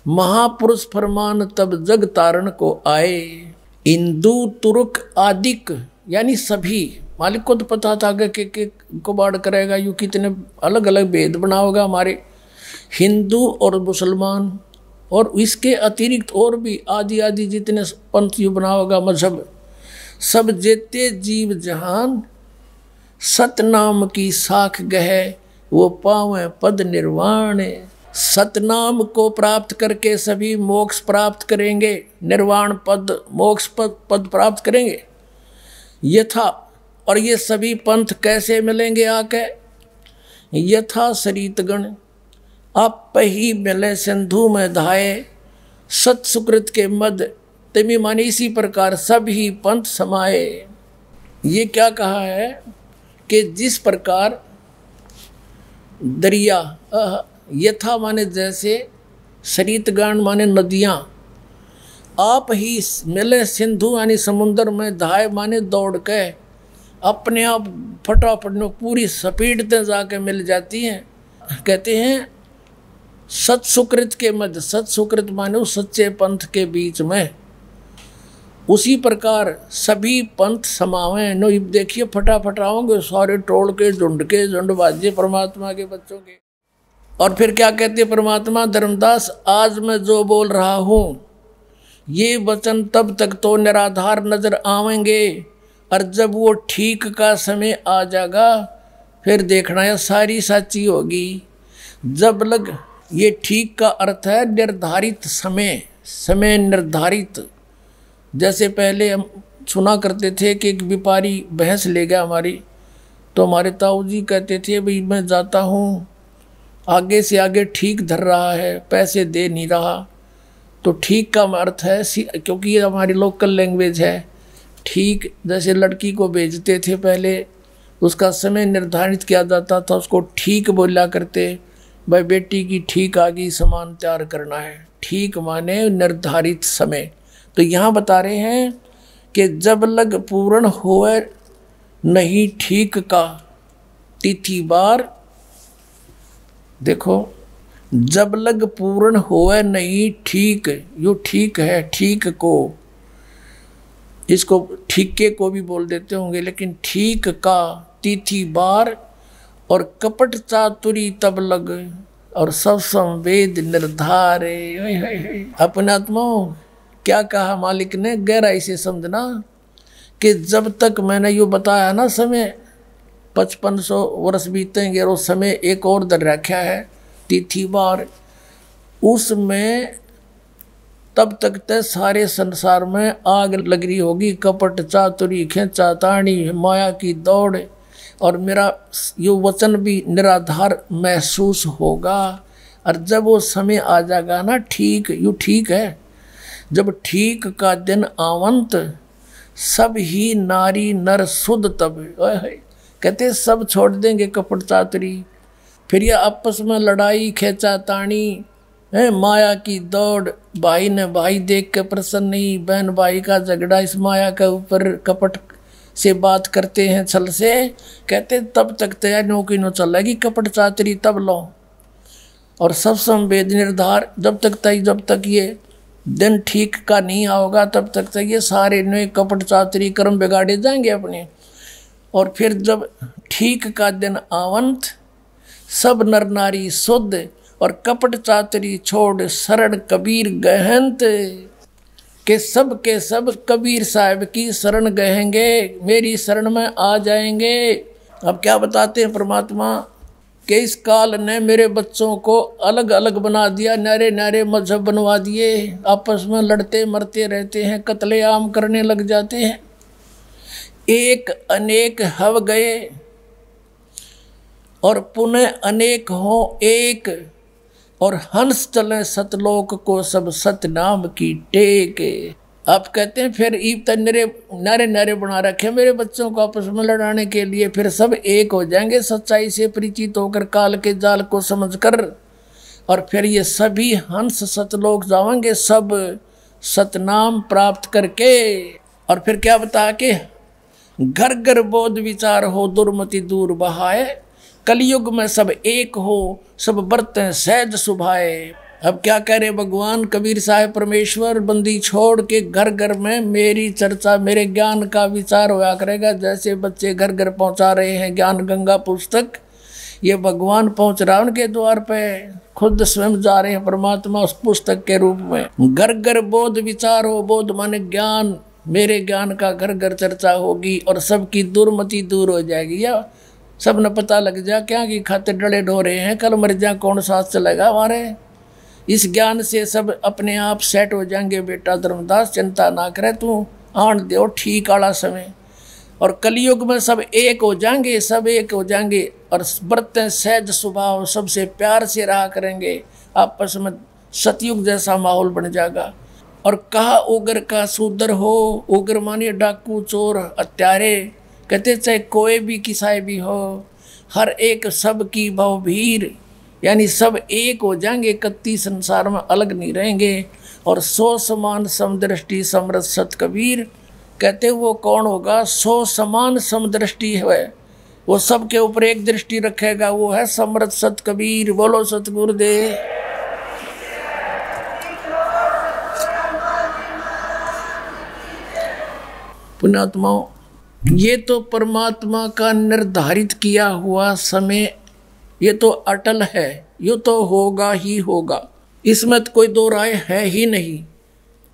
महापुरुष फरमान तब जग तारण को आए। हिंदू तुर्क आदिक यानी सभी, मालिक को तो पता था कि को बाढ़ करेगा, यूँ कितने अलग अलग भेद बना होगा हमारे हिंदू और मुसलमान, और इसके अतिरिक्त और भी आदि आदि जितने पंथ यू बना होगा मजहब, सब जेते जीव जहान सतनाम की साख गहे वो पावे पद निर्वाण। सतनाम को प्राप्त करके सभी मोक्ष प्राप्त करेंगे, निर्वाण पद, मोक्ष पद प्राप्त करेंगे। यथा, और ये सभी पंथ कैसे मिलेंगे आके, यथा सरितगण आप ही मिले सिंधु में धाये, सत सुकृत के मद तमी माने इसी प्रकार सभी पंथ समाये। ये क्या कहा है कि जिस प्रकार दरिया, यथा माने जैसे, सरितगण माने नदियाँ, आप ही मिले सिंधु यानी समुद्र में, धाय माने दौड़ के अपने आप फटाफट में पूरी स्पीड से जाके मिल जाती हैं। कहते हैं सत सुकृत के मध्य, सत सुकृत माने उस सच्चे पंथ के बीच में, उसी प्रकार सभी पंथ समावे। नो देखिए फटाफट आओगे सारे टोल के झुंड बाजे परमात्मा के बच्चों के। और फिर क्या कहते हैं परमात्मा, धर्मदास आज मैं जो बोल रहा हूँ ये वचन तब तक तो निराधार नजर आवेंगे, और जब वो ठीक का समय आ जाएगा फिर देखना है सारी सच्ची होगी। जब लग, ये ठीक का अर्थ है निर्धारित समय, समय निर्धारित। जैसे पहले हम सुना करते थे कि एक व्यापारी भैंस ले गया हमारी, तो हमारे ताऊ जी कहते थे भाई मैं जाता हूँ, आगे से आगे ठीक धर रहा है, पैसे दे नहीं रहा। तो ठीक का अर्थ है, क्योंकि ये हमारी लोकल लैंग्वेज है, ठीक जैसे लड़की को भेजते थे पहले, उसका समय निर्धारित किया जाता था, उसको ठीक बोला करते, भाई बेटी की ठीक आ गई, सामान तैयार करना है। ठीक माने निर्धारित समय। तो यहाँ बता रहे हैं कि जब लग पूर्ण होए नहीं ठीक का तिथि बार, देखो जब लग पूर्ण होए नहीं ठीक, यो ठीक है, ठीक को, इसको ठीके को भी बोल देते होंगे, लेकिन ठीक का तिथि बार और कपट चातुरी तब लग, और सब संवेद निर्धारे। अपने आत्माओं क्या कहा मालिक ने, गहराई से समझना कि जब तक मैंने यो बताया ना समय 5500 वर्ष बीतेंगे, और उस समय एक और दर रखा है तिथि बार, उसमें तब तक ते सारे संसार में आग लग रही होगी, कपट चातुरी खेचा ताणी माया की दौड़, और मेरा यो वचन भी निराधार महसूस होगा। और जब वो समय आ जाएगा ना ठीक, यू ठीक है, जब ठीक का दिन आवंत सब ही नारी नर शुद्ध तब, कहते सब छोड़ देंगे कपट चातुरी, फिर ये आपस में लड़ाई खेचा ताणी है, माया की दौड़, भाई ने भाई देख के प्रसन्न नहीं, बहन भाई का झगड़ा इस माया के ऊपर कपट से बात करते हैं छल से, कहते तब तक तैयार नौकी न चलेगी कपट चातरी तब लो। और सब संवेद निर्धार, जब तक ये दिन ठीक का नहीं आओगा तब तक ये सारे नए कपट चातरी कर्म बिगाड़े जाएंगे अपने। और फिर जब ठीक का दिन आवंत सब नर नारी शुद्ध, और कपट चातरी छोड़ शरण कबीर गहंत, के सब कबीर साहब की शरण गहेंगे, मेरी शरण में आ जाएंगे। अब क्या बताते हैं परमात्मा कि इस काल ने मेरे बच्चों को अलग अलग बना दिया, नारे नारे मजहब बनवा दिए, आपस में लड़ते मरते रहते हैं, कत्लेआम करने लग जाते हैं। एक अनेक हव गए और पुनः अनेक हो एक, और हंस चले सतलोक को सब सतनाम की टेक। आप कहते हैं फिर ईब तक नारे नारे बना रखे मेरे बच्चों को आपस में लड़ाने के लिए, फिर सब एक हो जाएंगे सच्चाई से परिचित होकर, काल के जाल को समझकर, और फिर ये सभी हंस सतलोक जाएंगे सब सतनाम प्राप्त करके। और फिर क्या बता के घर घर बोध विचार हो दुर्मति दूर बहाए, कलयुग में सब एक हो सब बरतें सहज सुभाए। अब क्या कह रहे भगवान कबीर साहब परमेश्वर, बंदी छोड़ के घर घर में मेरी चर्चा मेरे ज्ञान का विचार होया करेगा। जैसे बच्चे घर घर पहुंचा रहे हैं ज्ञान गंगा पुस्तक, ये भगवान पहुंच रहा उनके द्वार पे, खुद स्वयं जा रहे हैं परमात्मा उस पुस्तक के रूप में। घर घर बोध विचार हो, बोध माने ज्ञान, मेरे ज्ञान का घर घर चर्चा होगी और सबकी दुर्मति दूर हो जाएगी। या सब न पता लग जा क्या की खाते डले ढो रहे हैं, कल मर जा कौन साथ चलेगा हमारे। इस ज्ञान से सब अपने आप सेट हो जाएंगे। बेटा धर्मदास चिंता ना करे, तू आन दो ठीक आला समय, और कलयुग में सब एक हो जाएंगे, सब एक हो जाएंगे और बरतें सहज स्वभाव, सबसे प्यार से रहा करेंगे, आपस में सतयुग जैसा माहौल बन जाएगा। और कहा उग्र का शूद्र हो, उग्र मानिए डाकू चोर हत्यारे, कहते चाहे कोई भी किसाई भी हो, हर एक सब की भवभीर, यानी सब एक हो जाएंगे, कत्ती संसार में अलग नहीं रहेंगे। और सो समान समदृष्टि समरथ सत कबीर, कहते वो कौन होगा, सो समान समदृष्टि है, वो सबके ऊपर एक दृष्टि रखेगा, वो है समरथ सत कबीर। बोलो सतगुरुदेव। पुण्यात्माओं, ये तो परमात्मा का निर्धारित किया हुआ समय, ये तो अटल है, ये तो होगा ही होगा, इसमें तो कोई दो राय है ही नहीं।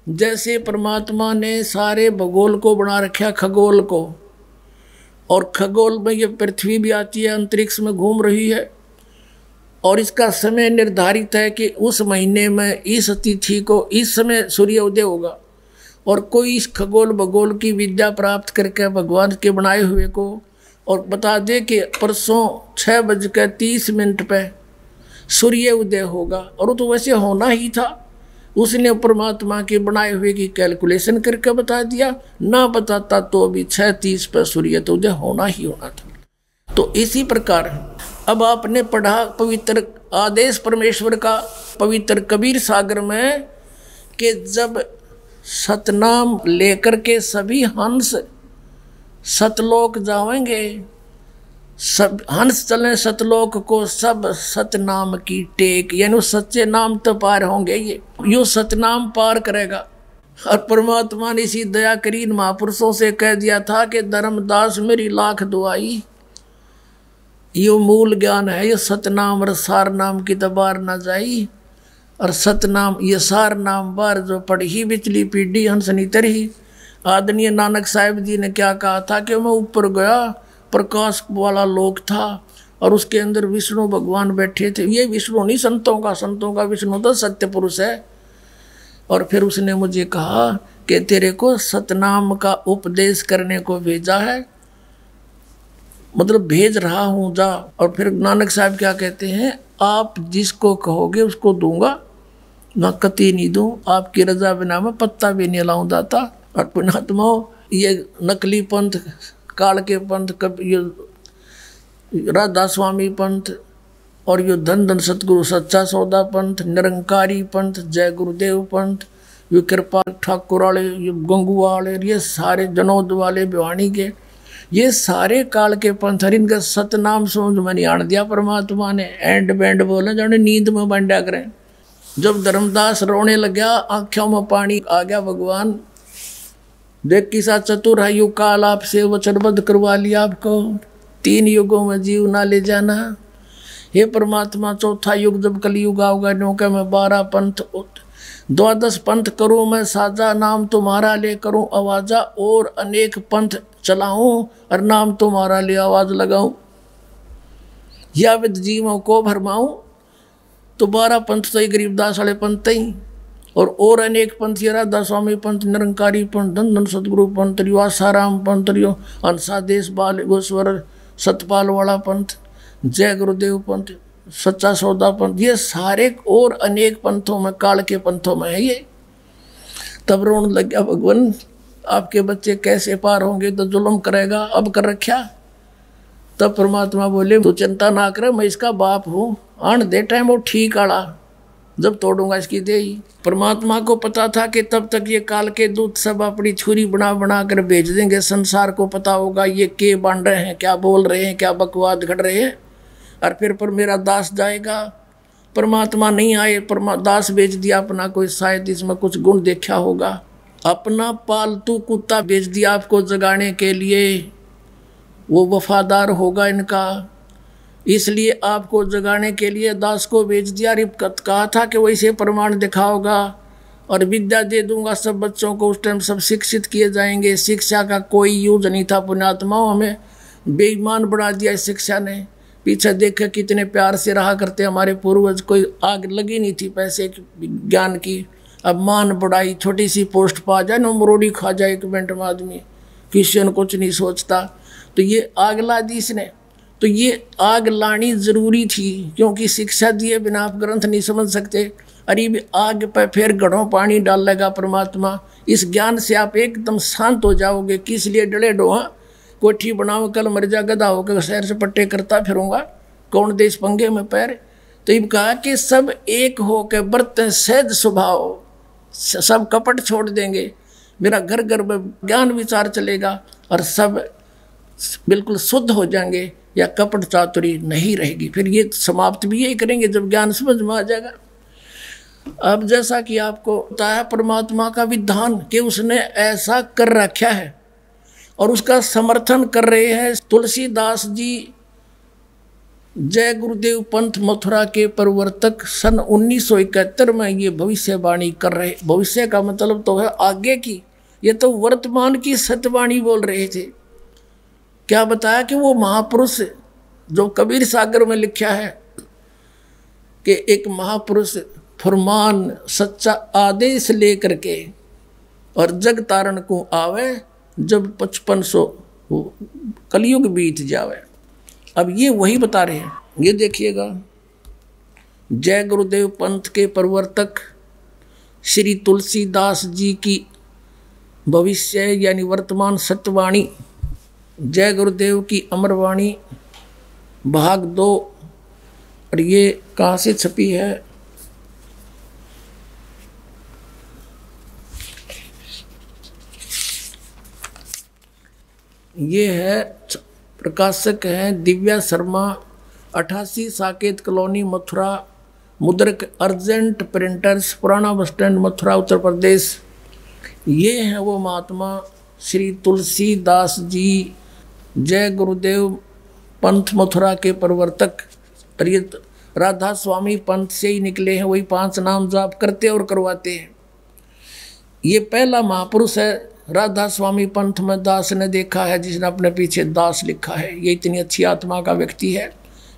जैसे परमात्मा ने सारे भूगोल को बना रखा, खगोल को, और खगोल में ये पृथ्वी भी आती है, अंतरिक्ष में घूम रही है, और इसका समय निर्धारित है कि उस महीने में इस तिथि को इस समय सूर्य उदय होगा। और कोई इस खगोल भूगोल की विद्या प्राप्त करके भगवान के बनाए हुए को और बता दे कि परसों 6:30 पे सूर्य उदय होगा, और वो तो वैसे होना ही था, उसने परमात्मा के बनाए हुए की कैलकुलेशन करके बता दिया। ना बताता तो अभी 6:30 पे सूर्य तो उदय होना ही होना था। तो इसी प्रकार अब आपने पढ़ा पवित्र आदेश परमेश्वर का पवित्र कबीर सागर में कि जब सतनाम लेकर के सभी हंस सतलोक जाएंगे, सब हंस चले सतलोक को सब सतनाम की टेक, यानी सच्चे नाम तो पार होंगे, ये यो सतनाम पार करेगा। और परमात्मा ने इसी दया करीन महापुरुषों से कह दिया था कि धर्मदास मेरी लाख दुआई, यो मूल ज्ञान है, ये सतनाम और सार नाम की दबार न जाई, और सतनाम ये सार नाम बार जो पढ़ी बिचली पीढ़ी हंस नीतर ही। आदरणीय नानक साहिब जी ने क्या कहा था कि मैं ऊपर गया, प्रकाश वाला लोक था और उसके अंदर विष्णु भगवान बैठे थे। ये विष्णु नहीं संतों का विष्णु तो सत्य पुरुष है। और फिर उसने मुझे कहा कि तेरे को सतनाम का उपदेश करने को भेजा है, मतलब भेज रहा हूँ, जा। और फिर नानक साहब क्या कहते हैं, आप जिसको कहोगे उसको दूंगा, ना कति नहीं दूं, आपकी रजा बिना मैं पत्ता भी नहीं लाऊं दाता। और पुण्यात्माओं, ये नकली पंथ, काल के पंथ, ये राधा स्वामी पंथ, और ये धन धन सतगुरु सच्चा सौदा पंथ, निरंकारी पंथ, जय गुरुदेव पंथ, ये कृपा ठाकुर वाले, ये गंगू वाले, ये सारे जनोद वाले भिवानी के, ये सारे काल के पंथ, इनका सतनाम समझ में नहीं आने दिया परमात्मा ने। एंड बैंड बोले जाने नींद में बंडा करें। जब धर्मदास रोने लग गया, आँखों में पानी आ गया, भगवान देख किसा चतुर है, युग काल आपसे वचनबद्ध करवा लिया आपको, 3 युगों में जीव ना ले जाना। हे परमात्मा, चौथा युग जब कलयुग आओगा, न्योंके मैं 12 पंथ 12 पंथ करूँ मैं साजा, नाम तुम्हारा ले करूँ आवाजा, और अनेक पंथ चलाऊं और नाम तुम्हारा ले आवाज लगाऊं। या विद जीवों को भरमाऊं, तो 12 पंथ तो गरीबदास वाले पंथ ही, और अनेक पंथ ये राधा स्वामी पंथ, निरंकारी पंथ, धन सतगुरु पंथ, आसाराम पंथ, हंसा देश बाल गोस्वर सतपाल वाला पंथ, जय गुरुदेव पंथ, सच्चा सौदा पंथ, ये सारे और अनेक पंथों में, काल के पंथों में है ये। तब रोने लग गया, भगवान आपके बच्चे कैसे पार होंगे, तो जुल्म करेगा, अब कर रखा। तब परमात्मा बोले तू चिंता ना करे, मैं इसका बाप हूँ, आन दे टाइम वो ठीक आड़ा, जब तोड़ूंगा इसकी दे ही। परमात्मा को पता था कि तब तक ये काल के दूत सब अपनी छुरी बना बना कर भेज देंगे, संसार को पता होगा ये के बांध रहे हैं, क्या बोल रहे हैं, क्या बकवाद घड़ रहे हैं, और फिर पर मेरा दास जाएगा। परमात्मा नहीं आए, दास भेज दिया अपना, कोई शायद इसमें कुछ गुण देखा होगा, अपना पालतू कुत्ता भेज दिया आपको जगाने के लिए, वो वफादार होगा इनका, इसलिए आपको जगाने के लिए दास को भेज दिया। कहा था कि वैसे प्रमाण दिखाओगा और विद्या दे दूंगा सब बच्चों को, उस टाइम सब शिक्षित किए जाएंगे। शिक्षा का कोई यूज नहीं था पुण्यात्माओं, हमें बेईमान बना दिया इस शिक्षा ने। पीछे देखे कितने प्यार से रहा करते हमारे पूर्वज, कोई आग लगी नहीं थी पैसे ज्ञान की। अब मान बढ़ाई, छोटी सी पोस्ट पा जाए ना, मरोड़ी खा जाए 1 मिनट में आदमी, किसी ने कुछ नहीं सोचता। तो ये आग ला दी इसने, तो ये आग लानी जरूरी थी, क्योंकि शिक्षा दिए बिना आप ग्रंथ नहीं समझ सकते। अरे आग पर फिर घड़ों पानी डालेगा परमात्मा, इस ज्ञान से आप एकदम शांत हो जाओगे। किस लिए डले डोहा, कोठी बनाओ कल मर जा गधा होकर शहर से पट्टे करता फिरूंगा, कौन देश पंगे में पैर। तो ये कहा कि सब एक हो के बरतें सहज स्वभाव, सब कपट छोड़ देंगे, मेरा घर घर में ज्ञान विचार चलेगा और सब बिल्कुल शुद्ध हो जाएंगे, या कपट चातुरी नहीं रहेगी। फिर ये समाप्त भी यही करेंगे जब ज्ञान समझ में आ जाएगा। अब जैसा कि आपको बताया परमात्मा का विधान कि उसने ऐसा कर रखा है और उसका समर्थन कर रहे हैं तुलसीदास जी, जय गुरुदेव पंथ मथुरा के प्रवर्तक सन 1971 में ये भविष्यवाणी कर रहे। भविष्य का मतलब तो है आगे की, ये तो वर्तमान की सत्यवाणी बोल रहे थे। क्या बताया कि वो महापुरुष जो कबीर सागर में लिखा है कि एक महापुरुष फरमान सच्चा आदेश लेकर के और जग तारण को आवे, जब 5500 कलयुग बीत जावे। अब ये वही बता रहे हैं, ये देखिएगा। जय गुरुदेव पंथ के प्रवर्तक श्री तुलसीदास जी की भविष्य यानी वर्तमान सत्यवाणी, जय गुरुदेव की अमरवाणी भाग 2, और ये कहाँ से छपी है, ये है प्रकाशक हैं दिव्या शर्मा, 88 साकेत कॉलोनी मथुरा, मुद्रक अर्जेंट प्रिंटर्स, पुराना बस स्टैंड मथुरा उत्तर प्रदेश। ये हैं वो महात्मा श्री तुलसीदास जी, जय गुरुदेव पंथ मथुरा के प्रवर्तक। और ये राधा स्वामी पंथ से ही निकले हैं, वही 5 नाम जो आप करते और करवाते हैं। ये पहला महापुरुष है राधा स्वामी पंथ में दास ने देखा है, जिसने अपने पीछे दास लिखा है। ये इतनी अच्छी आत्मा का व्यक्ति है,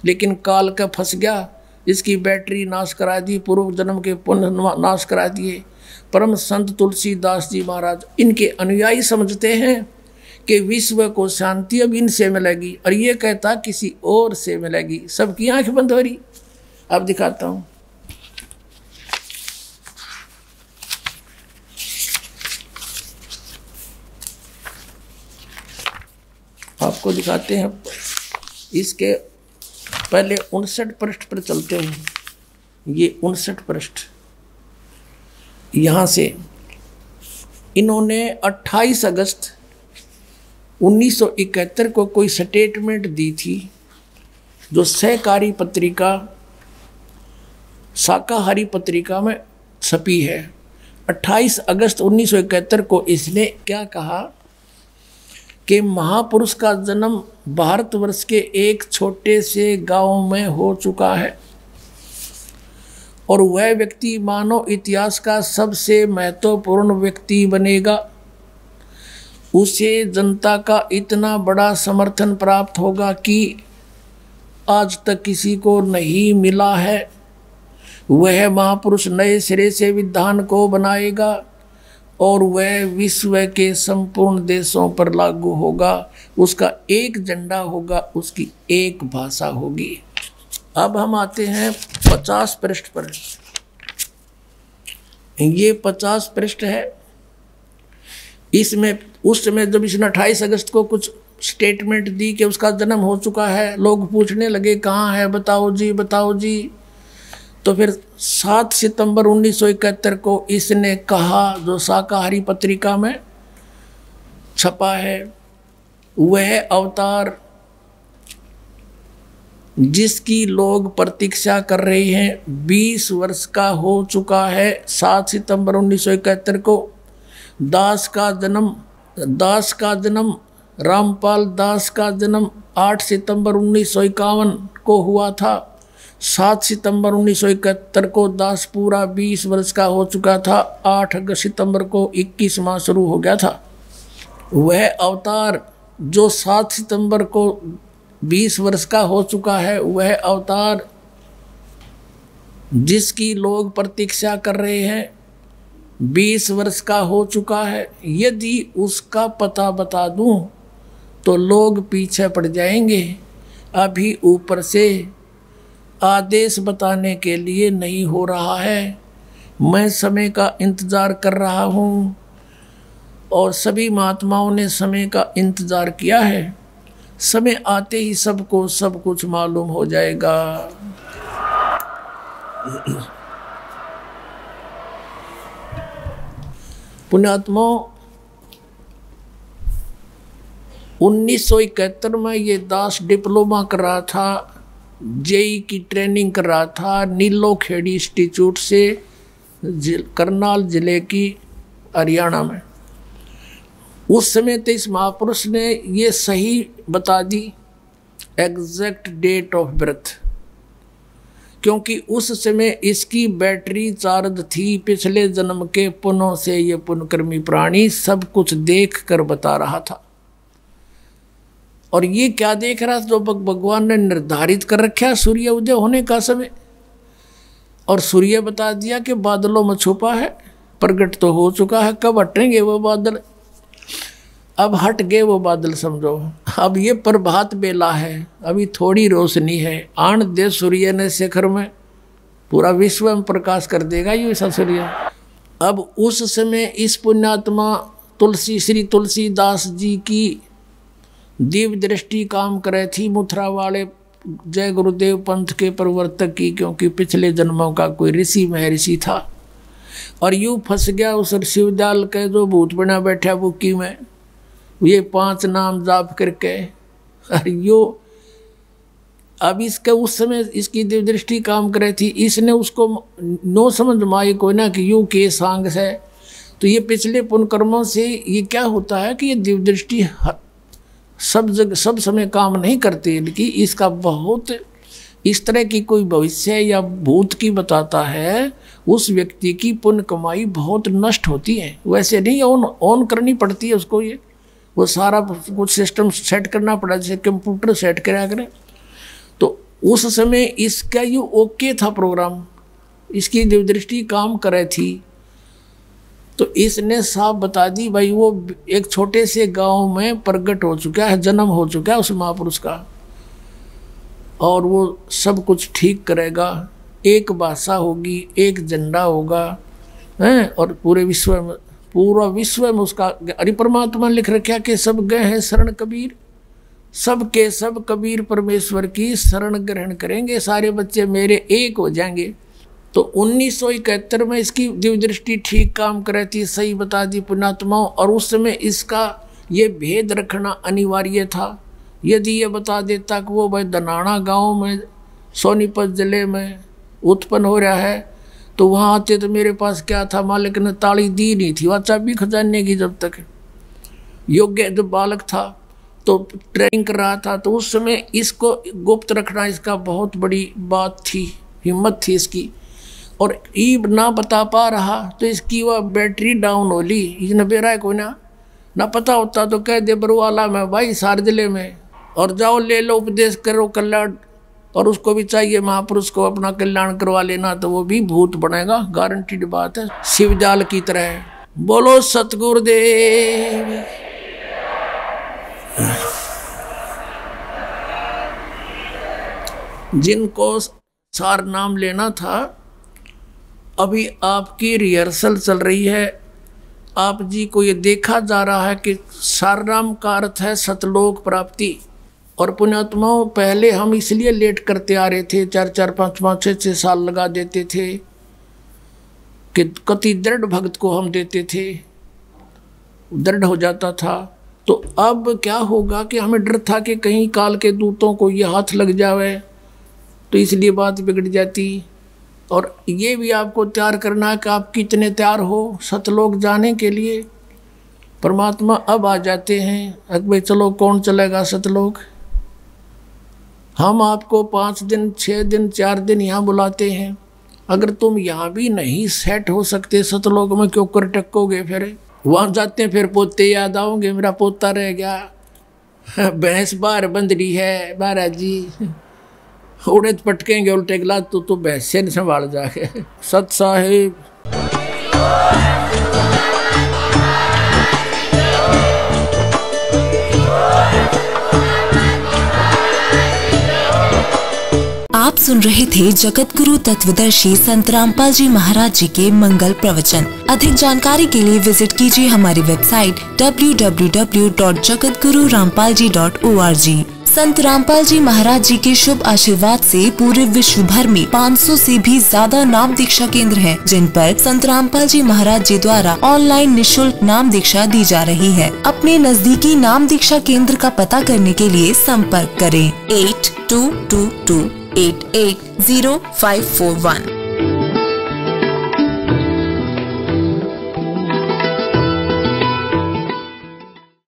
लेकिन काल का फंस गया, इसकी बैटरी नाश करा दी, पूर्व जन्म के पुण्य नाश करा दिए। परम संत तुलसीदास जी महाराज इनके अनुयायी समझते हैं कि विश्व को शांति अब इनसे मिलेगी, और ये कहता किसी और से मिलेगी। सबकी आंख बंद हो रही। अब दिखाता हूँ, आपको दिखाते हैं। इसके पहले 59 पृष्ठ पर चलते हैं। ये 59 पृष्ठ, यहाँ से इन्होंने 28 अगस्त 1971 को कोई स्टेटमेंट दी थी, जो सहकारी पत्रिका शाकाहारी पत्रिका में छपी है। 28 अगस्त 1971 को इसने क्या कहा कि महापुरुष का जन्म भारतवर्ष के एक छोटे से गांव में हो चुका है, और वह व्यक्ति मानव इतिहास का सबसे महत्वपूर्ण व्यक्ति बनेगा। उसे जनता का इतना बड़ा समर्थन प्राप्त होगा कि आज तक किसी को नहीं मिला है। वह महापुरुष नए सिरे से विधान को बनाएगा और वह विश्व के संपूर्ण देशों पर लागू होगा। उसका एक झंडा होगा, उसकी एक भाषा होगी। अब हम आते हैं 50 पृष्ठ पर। ये 50 पृष्ठ है। इसमें उस समय जब इसने 28 अगस्त को कुछ स्टेटमेंट दी कि उसका जन्म हो चुका है, लोग पूछने लगे कहाँ है, बताओ जी बताओ जी। तो फिर 7 सितंबर 1971 को इसने कहा, जो शाकाहारी पत्रिका में छपा है, वह अवतार जिसकी लोग प्रतीक्षा कर रहे हैं 20 वर्ष का हो चुका है। 7 सितंबर 1971 को दास का जन्म रामपाल दास का जन्म 8 सितंबर 1951 को हुआ था। 7 सितंबर 1971 को दास पूरा 20 वर्ष का हो चुका था। 8 सितंबर को 21 माह शुरू हो गया था। वह अवतार जो 7 सितंबर को 20 वर्ष का हो चुका है, वह अवतार जिसकी लोग प्रतीक्षा कर रहे हैं 20 वर्ष का हो चुका है। यदि उसका पता बता दूं तो लोग पीछे पड़ जाएंगे। अभी ऊपर से आदेश बताने के लिए नहीं हो रहा है। मैं समय का इंतज़ार कर रहा हूँ और सभी महात्माओं ने समय का इंतज़ार किया है। समय आते ही सबको सब कुछ मालूम हो जाएगा। पुण्यात्माओं, 1971 में ये दास डिप्लोमा कर रहा था, जेई की ट्रेनिंग कर रहा था नीलो खेड़ी इंस्टीट्यूट से, करनाल जिले की हरियाणा में। उस समय तो इस महापुरुष ने ये सही बता the exact date of birth, क्योंकि उस समय इसकी बैटरी चार्ज थी पिछले जन्म के पुण्यों से। ये पुण्यकर्मी प्राणी सब कुछ देख कर बता रहा था। और ये क्या देख रहा था? जो भगवान ने निर्धारित कर रखा सूर्य उदय होने का समय, और सूर्य बता दिया कि बादलों में छुपा है, प्रकट तो हो चुका है, कब हटेंगे वो बादल? अब हट गए वो बादल, समझो। अब ये प्रभात बेला है, अभी थोड़ी रोशनी है। आन दे सूर्य ने शिखर में, पूरा विश्व में प्रकाश कर देगा ये ऐसा सूर्य। अब उस समय इस पुण्यात्मा श्री तुलसीदास जी की दिव्य दृष्टि काम करे थी, मथुरा वाले जय गुरुदेव पंथ के प्रवर्तक की, क्योंकि पिछले जन्मों का कोई ऋषि महर्षि था। और यूँ फंस गया उस शिवदयाल के जो भूत बना बैठा बुक्की में, ये 5 नाम जाप करके। और यो अब इसके उस समय इसकी दिव्य दृष्टि काम करे थी, इसने उसको नो समझ माई कोई ना कि यूँ के सांग से। तो ये पिछले पुण्यकर्मों से ये क्या होता है कि ये दिव्य दृष्टि सब जगह सब समय काम नहीं करती, लेकिन इसका बहुत इस तरह की कोई भविष्य या भूत की बताता है, उस व्यक्ति की पुण्य कमाई बहुत नष्ट होती है। वैसे नहीं ऑन करनी पड़ती है उसको, ये वो सारा कुछ सिस्टम सेट करना पड़ा, जैसे कंप्यूटर सेट करा करें। तो उस समय इसका ये ओके था प्रोग्राम, इसकी दृष्टि काम करे थी। तो इसने साफ बता दी भाई वो एक छोटे से गांव में प्रकट हो चुका है, जन्म हो चुका है उस महापुरुष का, और वो सब कुछ ठीक करेगा। एक भाषा होगी, एक झंडा होगा, हैं, और पूरा विश्व में उसका। अरे परमात्मा लिख रखा कि सब गए हैं शरण कबीर, सब के सब कबीर परमेश्वर की शरण ग्रहण करेंगे, सारे बच्चे मेरे एक हो जाएंगे। तो 1971 में इसकी दिव्य दृष्टि ठीक काम करे थी, सही बता दी पुण्यात्माओं। और उस समय इसका ये भेद रखना अनिवार्य था। यदि ये बता देता कि वो भाई दनाना गांव में सोनीपत जिले में उत्पन्न हो रहा है, तो वहाँ आते तो मेरे पास क्या था, मालिक ने ताली दी नहीं थी, वह चाबी खजाने की जब तक योग्य जब बालक था तो ट्रेनिंग कर रहा था। तो उस समय इसको गुप्त रखना इसका बहुत बड़ी बात थी, हिम्मत थी इसकी। और ईब ना बता पा रहा तो इसकी वह बैटरी डाउन हो ली, इसने बेरा है कोई ना पता होता तो कह दे बरुवाला में भाई सार जिले में, और जाओ ले लो उपदेश करो कल्याण और उसको भी चाहिए महापुरुष को अपना कल्याण करवा लेना, तो वो भी भूत बनेगा, गारंटीड बात है, शिवजाल की तरह। बोलो सतगुरुदेव। जिनको सार नाम लेना था, अभी आपकी रिहर्सल चल रही है। आप जी को ये देखा जा रहा है कि सार नाम का अर्थ है सतलोक प्राप्ति। और पुण्यात्माओं, पहले हम इसलिए लेट करते आ रहे थे, 4-4, 5-5, 6-6 साल लगा देते थे कि कति दृढ़ भक्त को हम देते थे, दृढ़ हो जाता था। तो अब क्या होगा कि हमें डर था कि कहीं काल के दूतों को ये हाथ लग जावे, तो इसलिए बात बिगड़ जाती। और ये भी आपको तैयार करना है कि आप कितने तैयार हो सतलोक जाने के लिए। परमात्मा अब आ जाते हैं, अब भाई चलो कौन चलेगा सतलोक। हम आपको 5 दिन, 6 दिन, 4 दिन यहाँ बुलाते हैं। अगर तुम यहाँ भी नहीं सेट हो सकते सतलोक में, क्यों कर टकोगे? फिर वहाँ जाते हैं, फिर पोते याद आओगे, मेरा पोता रह गया, भैंस बाहर बंद रही है महाराज जी, उड़द पटकेंगे उल्टे गिलास तो भैंस से संभाल जाके। सत साहिब। आप सुन रहे थे जगत गुरु तत्वदर्शी संत रामपाल जी महाराज जी के मंगल प्रवचन। अधिक जानकारी के लिए विजिट कीजिए हमारी वेबसाइट www.jagatgururampalji.org। संत रामपाल जी महाराज जी के शुभ आशीर्वाद से पूरे विश्व भर में 500 से भी ज्यादा नाम दीक्षा केंद्र हैं, जिन पर संत रामपाल जी महाराज जी द्वारा ऑनलाइन निशुल्क नाम दीक्षा दी जा रही है। अपने नजदीकी नाम दीक्षा केंद्र का पता करने के लिए संपर्क करें 8222880541।